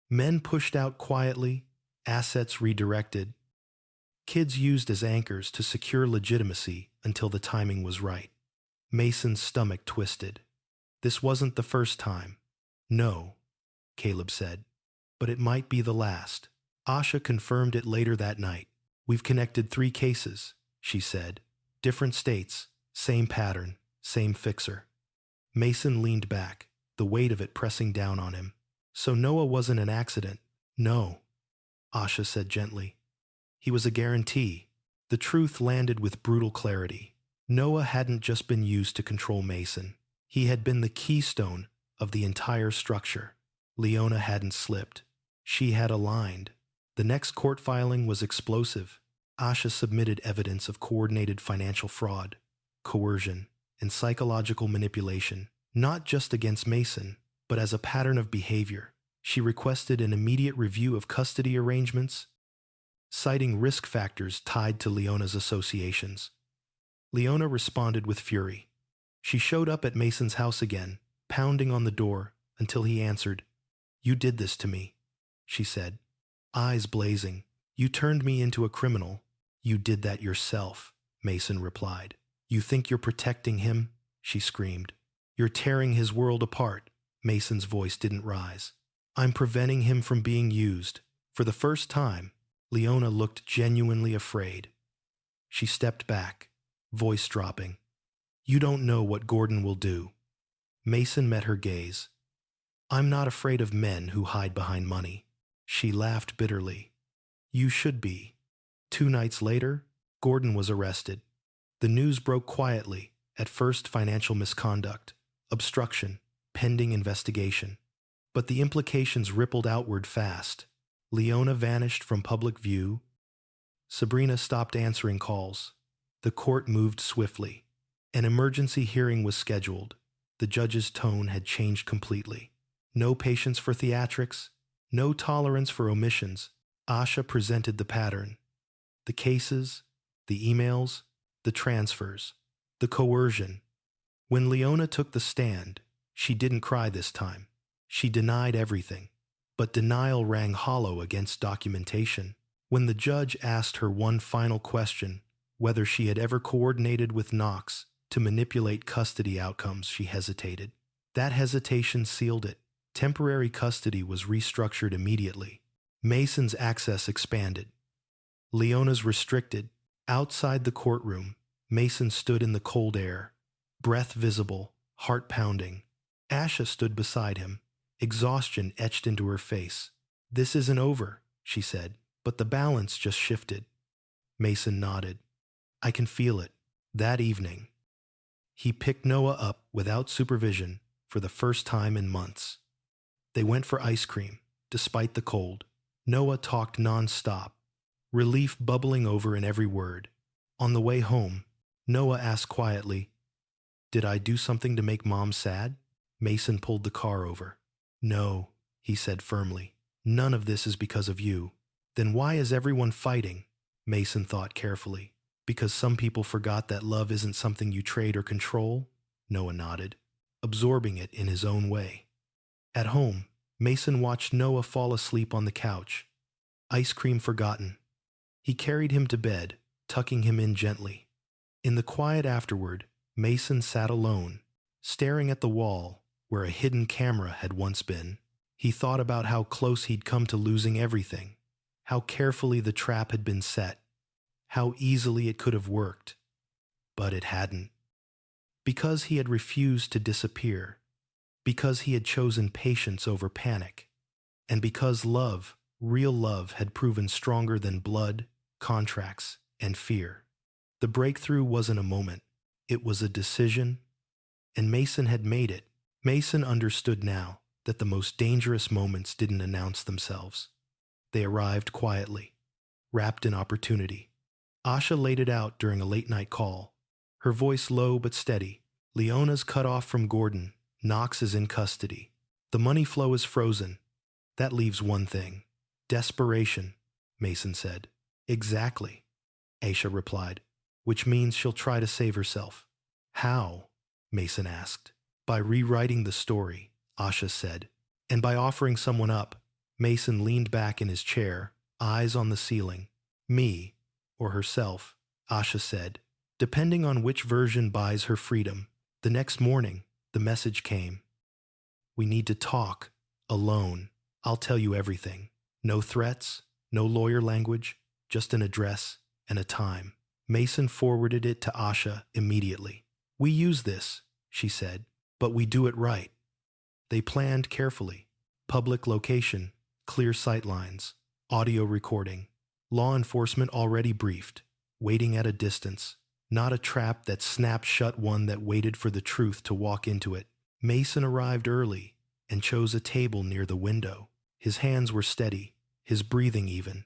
Men pushed out quietly, assets redirected. Kids used as anchors to secure legitimacy until the timing was right. Mason's stomach twisted. This wasn't the first time. No, Caleb said. But it might be the last. Asha confirmed it later that night. We've connected 3 cases, she said. Different states, same pattern, same fixer. Mason leaned back, the weight of it pressing down on him. So Noah wasn't an accident. No, Asha said gently. He was a guarantee. The truth landed with brutal clarity. Noah hadn't just been used to control Mason. He had been the keystone of the entire structure. Leona hadn't slipped. She had aligned. The next court filing was explosive. Asha submitted evidence of coordinated financial fraud, coercion, and psychological manipulation, not just against Mason, but as a pattern of behavior. She requested an immediate review of custody arrangements, citing risk factors tied to Leona's associations. Leona responded with fury. She showed up at Mason's house again, pounding on the door until he answered. You did this to me, she said, eyes blazing. You turned me into a criminal. You did that yourself, Mason replied. You think you're protecting him? She screamed. You're tearing his world apart. Mason's voice didn't rise. I'm preventing him from being used. For the first time, Leona looked genuinely afraid. She stepped back, voice dropping. You don't know what Gordon will do. Mason met her gaze. I'm not afraid of men who hide behind money. She laughed bitterly. You should be. 2 nights later, Gordon was arrested. The news broke quietly, at first financial misconduct, obstruction, pending investigation. But the implications rippled outward fast. Leona vanished from public view. Sabrina stopped answering calls. The court moved swiftly. An emergency hearing was scheduled. The judge's tone had changed completely. No patience for theatrics, no tolerance for omissions. Asha presented the pattern. The cases, the emails, the transfers, the coercion. When Leona took the stand, she didn't cry this time. She denied everything. But denial rang hollow against documentation. When the judge asked her one final question, whether she had ever coordinated with Knox to manipulate custody outcomes, she hesitated. That hesitation sealed it. Temporary custody was restructured immediately. Mason's access expanded. Leona's restricted. Outside the courtroom, Mason stood in the cold air, breath visible, heart pounding. Asha stood beside him, exhaustion etched into her face. This isn't over, she said, but the balance just shifted. Mason nodded. I can feel it. That evening, he picked Noah up without supervision for the first time in months. They went for ice cream, despite the cold. Noah talked non-stop, relief bubbling over in every word. On the way home, Noah asked quietly, Did I do something to make Mom sad? Mason pulled the car over. No, he said firmly. None of this is because of you. Then why is everyone fighting? Mason thought carefully. Because some people forgot that love isn't something you trade or control? Noah nodded, absorbing it in his own way. At home, Mason watched Noah fall asleep on the couch. Ice cream forgotten. He carried him to bed, tucking him in gently. In the quiet afterward, Mason sat alone, staring at the wall where a hidden camera had once been. He thought about how close he'd come to losing everything. how carefully the trap had been set, how easily it could have worked. But it hadn't. Because he had refused to disappear, because he had chosen patience over panic, and because love, real love, had proven stronger than blood, contracts, and fear. The breakthrough wasn't a moment, it was a decision, and Mason had made it. Mason understood now that the most dangerous moments didn't announce themselves. They arrived quietly, wrapped in opportunity. Asha laid it out during a late-night call, her voice low but steady. Leona's cut off from Gordon. Knox is in custody. The money flow is frozen. That leaves one thing. Desperation, Mason said. Exactly, Aisha replied, which means she'll try to save herself. How? Mason asked. By rewriting the story, Asha said. And by offering someone up. Mason leaned back in his chair, eyes on the ceiling. Me, or herself, Asha said. Depending on which version buys her freedom. The next morning, the message came. We need to talk, alone. I'll tell you everything. No threats, no lawyer language, just an address and a time. Mason forwarded it to Asha immediately. We use this, she said, but we do it right. They planned carefully. Public location, clear sightlines, audio recording. Law enforcement already briefed, waiting at a distance. Not a trap that snapped shut, one that waited for the truth to walk into it. Mason arrived early and chose a table near the window. His hands were steady, his breathing even.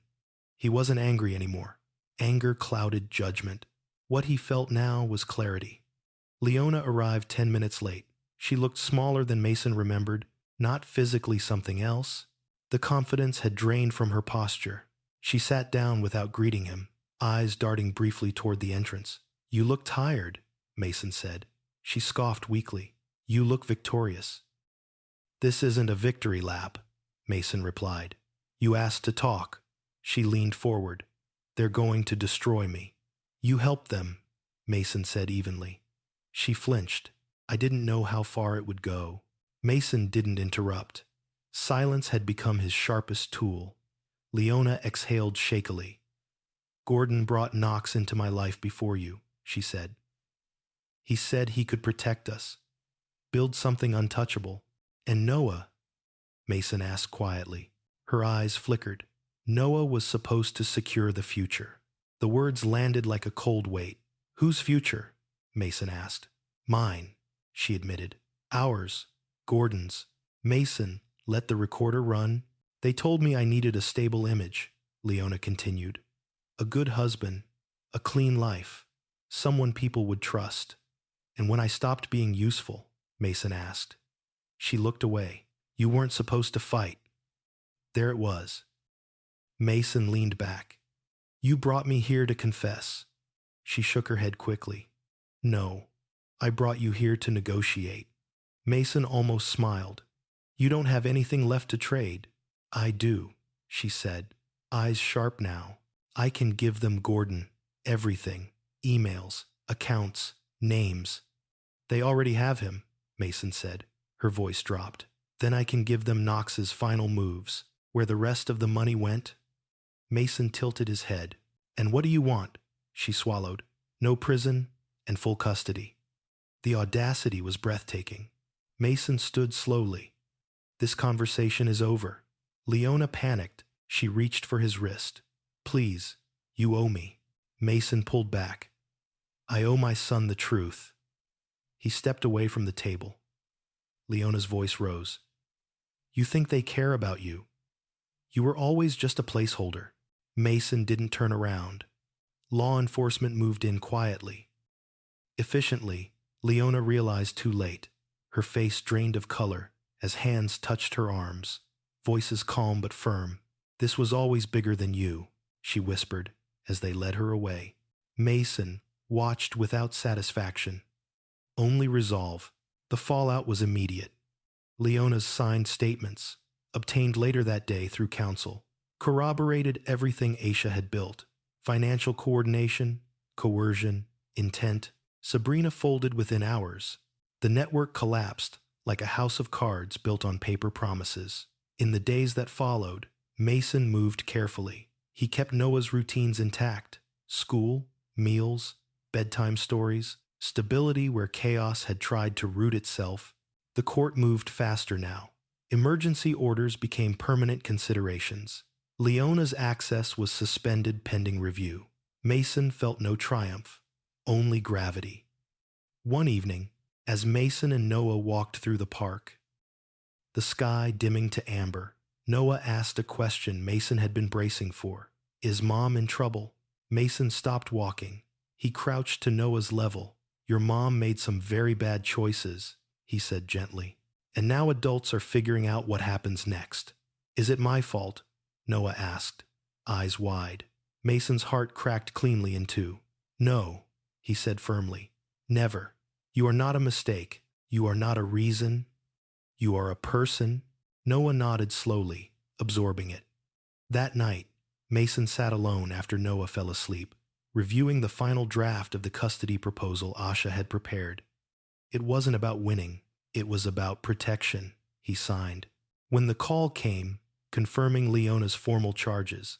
He wasn't angry anymore. Anger clouded judgment. What he felt now was clarity. Leona arrived 10 minutes late. She looked smaller than Mason remembered, not physically something else. The confidence had drained from her posture. She sat down without greeting him, eyes darting briefly toward the entrance. You look tired, Mason said. She scoffed weakly. You look victorious. This isn't a victory lap, Mason replied. You asked to talk. She leaned forward. They're going to destroy me. You helped them, Mason said evenly. She flinched. I didn't know how far it would go. Mason didn't interrupt. Silence had become his sharpest tool. Leona exhaled shakily. Gordon brought Knox into my life before you, she said. He said he could protect us, build something untouchable. And Noah? Mason asked quietly. Her eyes flickered. Noah was supposed to secure the future. The words landed like a cold weight. Whose future? Mason asked. Mine, she admitted. Ours, Gordon's. Mason let the recorder run. They told me I needed a stable image, Leona continued. A good husband, a clean life, someone people would trust. And when I stopped being useful, Mason asked. She looked away. You weren't supposed to fight. There it was. Mason leaned back. You brought me here to confess. She shook her head quickly. No, I brought you here to negotiate. Mason almost smiled. You don't have anything left to trade. I do, she said, eyes sharp now. I can give them Gordon, everything, emails, accounts, names. They already have him, Mason said. Her voice dropped. Then I can give them Knox's final moves. Where the rest of the money went? Mason tilted his head. And what do you want? She swallowed. No prison and full custody. The audacity was breathtaking. Mason stood slowly. This conversation is over. Leona panicked. She reached for his wrist. Please, you owe me. Mason pulled back. I owe my son the truth. He stepped away from the table. Leona's voice rose. You think they care about you? You were always just a placeholder. Mason didn't turn around. Law enforcement moved in quietly. Efficiently, Leona realized too late. Her face drained of color as hands touched her arms, voices calm but firm. This was always bigger than you, she whispered as they led her away. Mason watched without satisfaction. Only resolve. The fallout was immediate. Leona's signed statements, obtained later that day through counsel, corroborated everything Aisha had built. Financial coordination, coercion, intent. Sabrina folded within hours. The network collapsed like a house of cards built on paper promises. In the days that followed, Mason moved carefully. He kept Noah's routines intact: school, meals, bedtime stories, stability where chaos had tried to root itself. The court moved faster now. Emergency orders became permanent considerations. Leona's access was suspended pending review. Mason felt no triumph, only gravity. One evening, as Mason and Noah walked through the park, the sky dimming to amber, Noah asked a question Mason had been bracing for. Is Mom in trouble? Mason stopped walking. He crouched to Noah's level. Your mom made some very bad choices, he said gently. And now adults are figuring out what happens next. Is it my fault? Noah asked, eyes wide. Mason's heart cracked cleanly in two. No, he said firmly. Never. You are not a mistake. You are not a reason. You are a person. Noah nodded slowly, absorbing it. That night, Mason sat alone after Noah fell asleep, reviewing the final draft of the custody proposal Asha had prepared. It wasn't about winning. It was about protection, he signed. When the call came, confirming Leona's formal charges,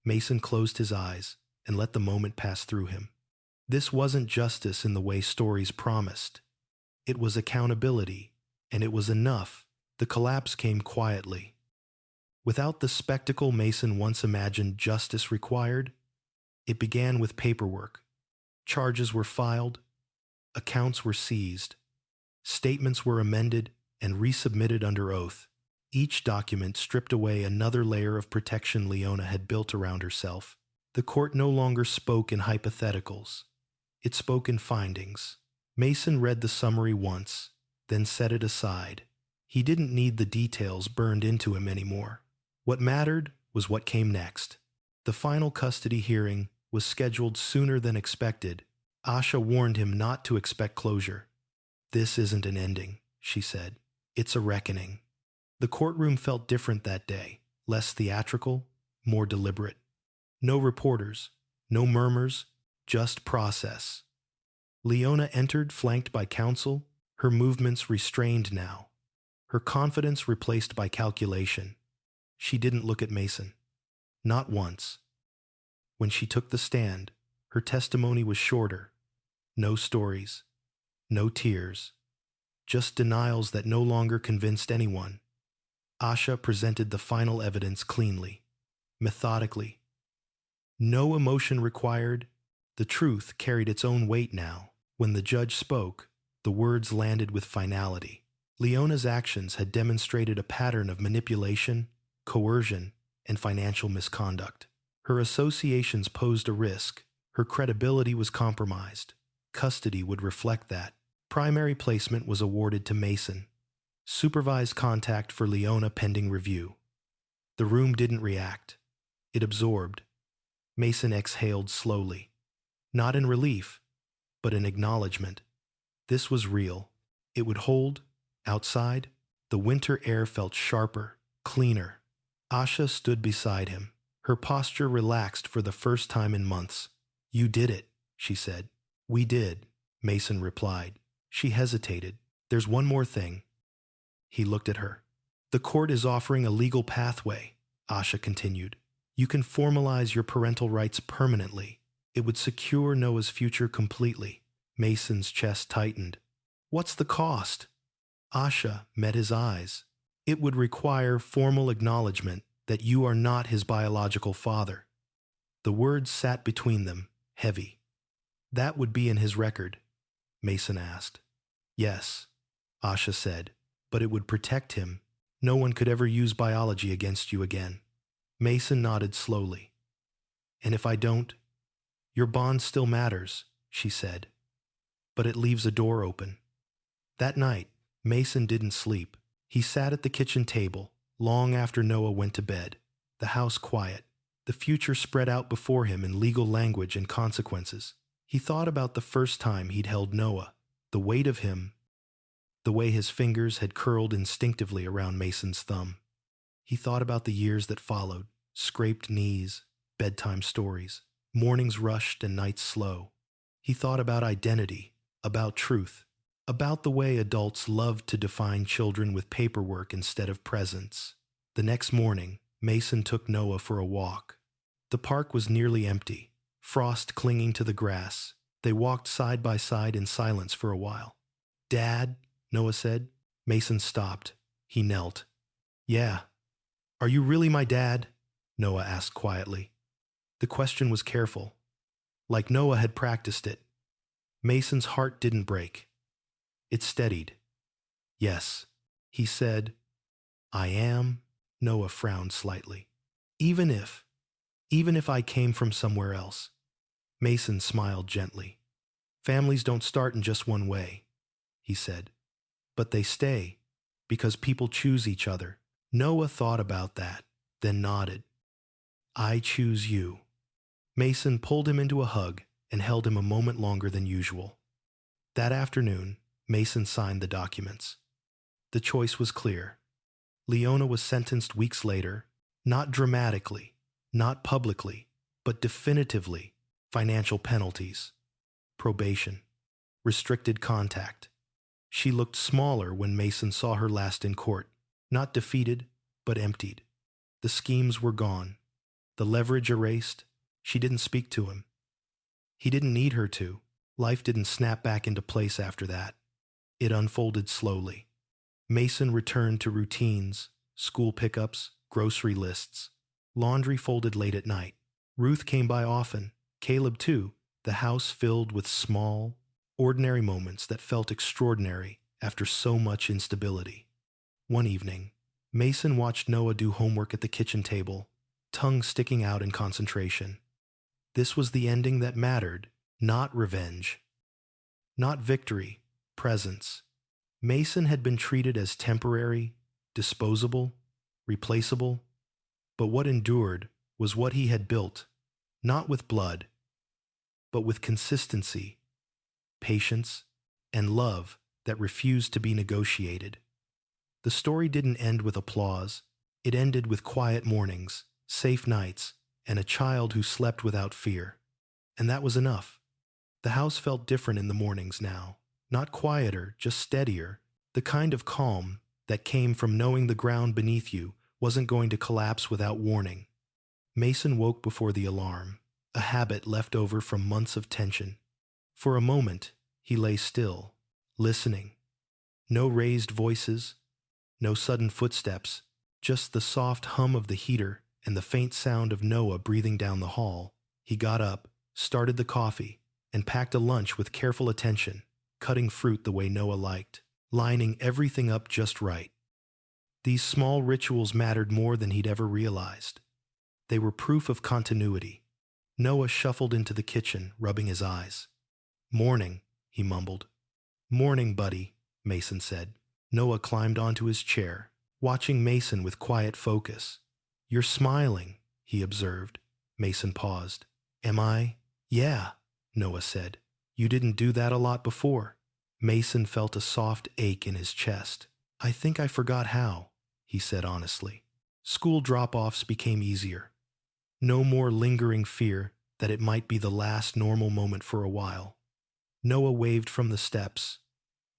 Mason closed his eyes and let the moment pass through him. This wasn't justice in the way stories promised. It was accountability, and it was enough. The collapse came quietly. Without the spectacle Mason once imagined justice required, it began with paperwork. Charges were filed, accounts were seized, statements were amended and resubmitted under oath. Each document stripped away another layer of protection Leona had built around herself. The court no longer spoke in hypotheticals. It spoke in findings. Mason read the summary once, then set it aside. He didn't need the details burned into him anymore. What mattered was what came next. The final custody hearing was scheduled sooner than expected. Asha warned him not to expect closure. This isn't an ending, she said. It's a reckoning. The courtroom felt different that day, less theatrical, more deliberate. No reporters, no murmurs, just process. Leona entered flanked by counsel, her movements restrained now, her confidence replaced by calculation. She didn't look at Mason. Not once. When she took the stand, her testimony was shorter. No stories, no tears, just denials that no longer convinced anyone. Asha presented the final evidence cleanly, methodically. No emotion required. The truth carried its own weight now. When the judge spoke, the words landed with finality. Leona's actions had demonstrated a pattern of manipulation, coercion, and financial misconduct. Her associations posed a risk. Her credibility was compromised. Custody would reflect that. Primary placement was awarded to Mason. Supervised contact for Leona pending review. The room didn't react. It absorbed. Mason exhaled slowly. Not in relief, but in acknowledgement. This was real. It would hold. Outside, the winter air felt sharper, cleaner. Asha stood beside him. Her posture relaxed for the first time in months. You did it, she said. We did, Mason replied. She hesitated. There's one more thing. He looked at her. The court is offering a legal pathway, Asha continued. You can formalize your parental rights permanently. It would secure Noah's future completely. Mason's chest tightened. What's the cost? Asha met his eyes. It would require formal acknowledgement that you are not his biological father. The words sat between them, heavy. That would be in his record, Mason asked. Yes, Asha said, but it would protect him. No one could ever use biology against you again. Mason nodded slowly. And if I don't? Your bond still matters, she said, but it leaves a door open. That night, Mason didn't sleep. He sat at the kitchen table, long after Noah went to bed, the house quiet, the future spread out before him in legal language and consequences. He thought about the first time he'd held Noah, the weight of him, the way his fingers had curled instinctively around Mason's thumb. He thought about the years that followed, scraped knees, bedtime stories, mornings rushed and nights slow. He thought about identity, about truth, about the way adults loved to define children with paperwork instead of presence. The next morning, Mason took Noah for a walk. The park was nearly empty, frost clinging to the grass. They walked side by side in silence for a while. "Dad," Noah said. Mason stopped. He knelt. "Yeah. Are you really my dad?" Noah asked quietly. The question was careful, like Noah had practiced it. Mason's heart didn't break. It steadied. "Yes," he said. "I am." Noah frowned slightly. Even if, even if I came from somewhere else." Mason smiled gently. "Families don't start in just one way," he said. "But they stay, because people choose each other." Noah thought about that, then nodded. "I choose you." Mason pulled him into a hug and held him a moment longer than usual. That afternoon, Mason signed the documents. The choice was clear. Leona was sentenced weeks later, not dramatically, not publicly, but definitively: financial penalties, probation, restricted contact. She looked smaller when Mason saw her last in court, not defeated, but emptied. The schemes were gone, the leverage erased. She didn't speak to him. He didn't need her to. Life didn't snap back into place after that. It unfolded slowly. Mason returned to routines: school pickups, grocery lists, laundry folded late at night. Ruth came by often, Caleb too, the house filled with small, ordinary moments that felt extraordinary after so much instability. One evening, Mason watched Noah do homework at the kitchen table, tongue sticking out in concentration. This was the ending that mattered, not revenge, not victory, presence. Mason had been treated as temporary, disposable, replaceable, but what endured was what he had built, not with blood, but with consistency, patience, and love that refused to be negotiated. The story didn't end with applause. It ended with quiet mornings, safe nights, and a child who slept without fear. And that was enough. The house felt different in the mornings now. Not quieter, just steadier. The kind of calm that came from knowing the ground beneath you wasn't going to collapse without warning. Mason woke before the alarm, a habit left over from months of tension. For a moment, he lay still, listening. No raised voices, no sudden footsteps, just the soft hum of the heater and the faint sound of Noah breathing down the hall. He got up, started the coffee, and packed a lunch with careful attention, cutting fruit the way Noah liked, lining everything up just right. These small rituals mattered more than he'd ever realized. They were proof of continuity. Noah shuffled into the kitchen, rubbing his eyes. "Morning," he mumbled. "Morning, buddy," Mason said. Noah climbed onto his chair, watching Mason with quiet focus. "You're smiling," he observed. Mason paused. "Am I?" "Yeah," Noah said. "You didn't do that a lot before." Mason felt a soft ache in his chest. "I think I forgot how," he said honestly. School drop-offs became easier. No more lingering fear that it might be the last normal moment for a while. Noah waved from the steps,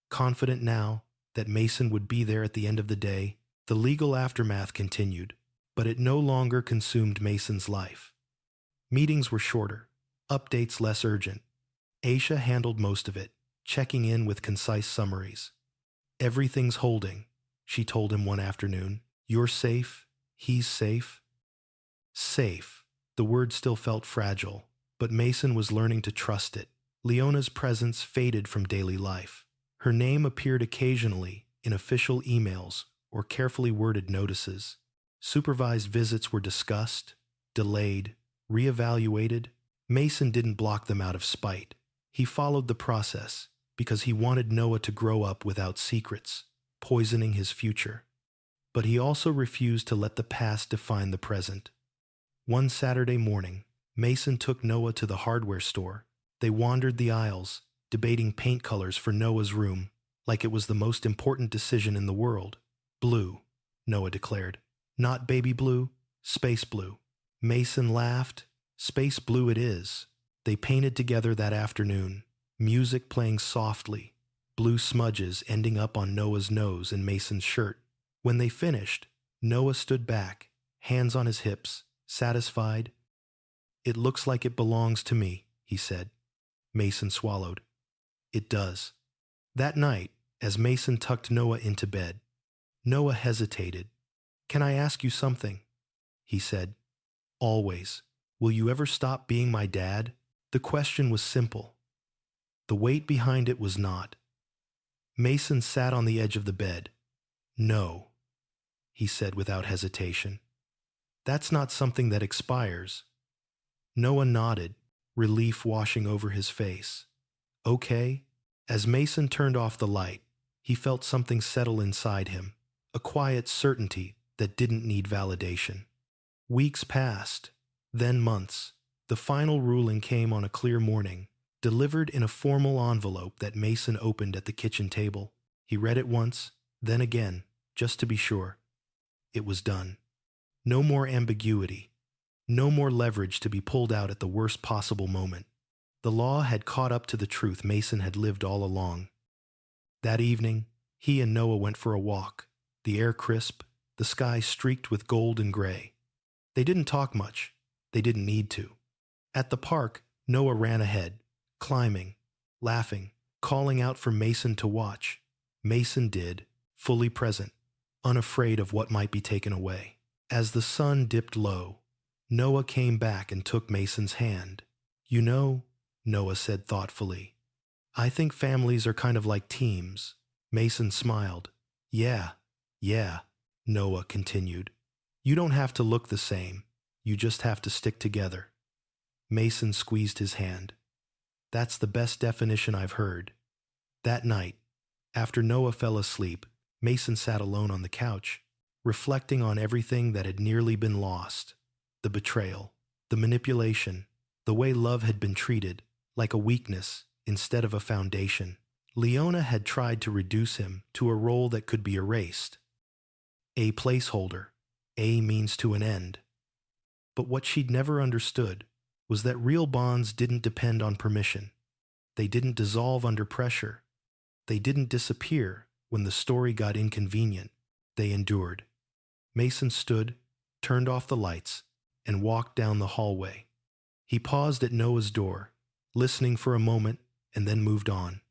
confident now that Mason would be there at the end of the day. The legal aftermath continued, but it no longer consumed Mason's life. Meetings were shorter, updates less urgent. Aisha handled most of it, checking in with concise summaries. "Everything's holding," she told him one afternoon. "You're safe, he's safe." Safe. The word still felt fragile, but Mason was learning to trust it. Leona's presence faded from daily life. Her name appeared occasionally in official emails or carefully worded notices. Supervised visits were discussed, delayed, reevaluated. Mason didn't block them out of spite. He followed the process because he wanted Noah to grow up without secrets, poisoning his future. But he also refused to let the past define the present. One Saturday morning, Mason took Noah to the hardware store. They wandered the aisles, debating paint colors for Noah's room, like it was the most important decision in the world. "Blue," Noah declared. "Not baby blue, space blue." Mason laughed. "Space blue it is." They painted together that afternoon, music playing softly, blue smudges ending up on Noah's nose and Mason's shirt. When they finished, Noah stood back, hands on his hips, satisfied. It looks like it belongs to me, he said. Mason swallowed. It does. That night, as Mason tucked Noah into bed, Noah hesitated. Can I ask you something? He said. Always. Will you ever stop being my dad? The question was simple. The weight behind it was not. Mason sat on the edge of the bed. No, he said without hesitation. That's not something that expires. Noah nodded, relief washing over his face. Okay. As Mason turned off the light, he felt something settle inside him, a quiet certainty that didn't need validation. Weeks passed, then months. The final ruling came on a clear morning, delivered in a formal envelope that Mason opened at the kitchen table. He read it once, then again, just to be sure. It was done. No more ambiguity. No more leverage to be pulled out at the worst possible moment. The law had caught up to the truth Mason had lived all along. That evening, he and Noah went for a walk, the air crisp, the sky streaked with gold and gray. They didn't talk much. They didn't need to. At the park, Noah ran ahead, climbing, laughing, calling out for Mason to watch. Mason did, fully present, unafraid of what might be taken away. As the sun dipped low, Noah came back and took Mason's hand. You know, Noah said thoughtfully, I think families are kind of like teams. Mason smiled. Yeah, Noah continued. You don't have to look the same. You just have to stick together. Mason squeezed his hand. That's the best definition I've heard. That night, after Noah fell asleep, Mason sat alone on the couch, reflecting on everything that had nearly been lost. The betrayal, the manipulation, the way love had been treated, like a weakness instead of a foundation. Leona had tried to reduce him to a role that could be erased. A placeholder, a means to an end. But what she'd never understood was that real bonds didn't depend on permission. They didn't dissolve under pressure. They didn't disappear when the story got inconvenient. They endured. Mason stood, turned off the lights, and walked down the hallway. He paused at Noah's door, listening for a moment, and then moved on.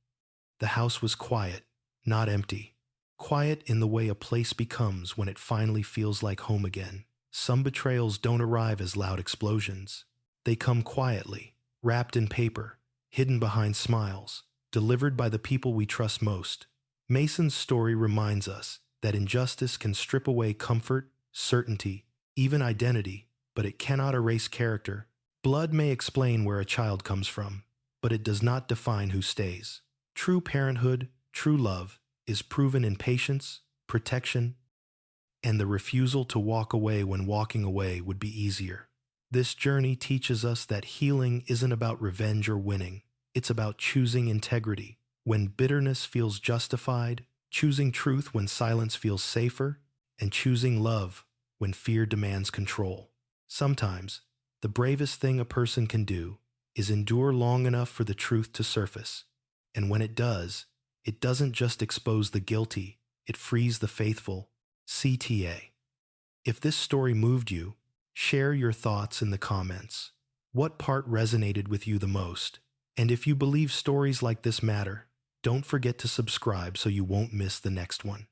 The house was quiet, not empty. Quiet in the way a place becomes when it finally feels like home again. Some betrayals don't arrive as loud explosions. They come quietly, wrapped in paper, hidden behind smiles, delivered by the people we trust most. Mason's story reminds us that injustice can strip away comfort, certainty, even identity, but it cannot erase character. Blood may explain where a child comes from, but it does not define who stays. True parenthood, true love, is proven in patience, protection, and the refusal to walk away when walking away would be easier. This journey teaches us that healing isn't about revenge or winning. It's about choosing integrity when bitterness feels justified, choosing truth when silence feels safer, and choosing love when fear demands control. Sometimes, the bravest thing a person can do is endure long enough for the truth to surface. And when it does, it doesn't just expose the guilty, it frees the faithful. CTA. If this story moved you, share your thoughts in the comments. What part resonated with you the most? And if you believe stories like this matter, don't forget to subscribe so you won't miss the next one.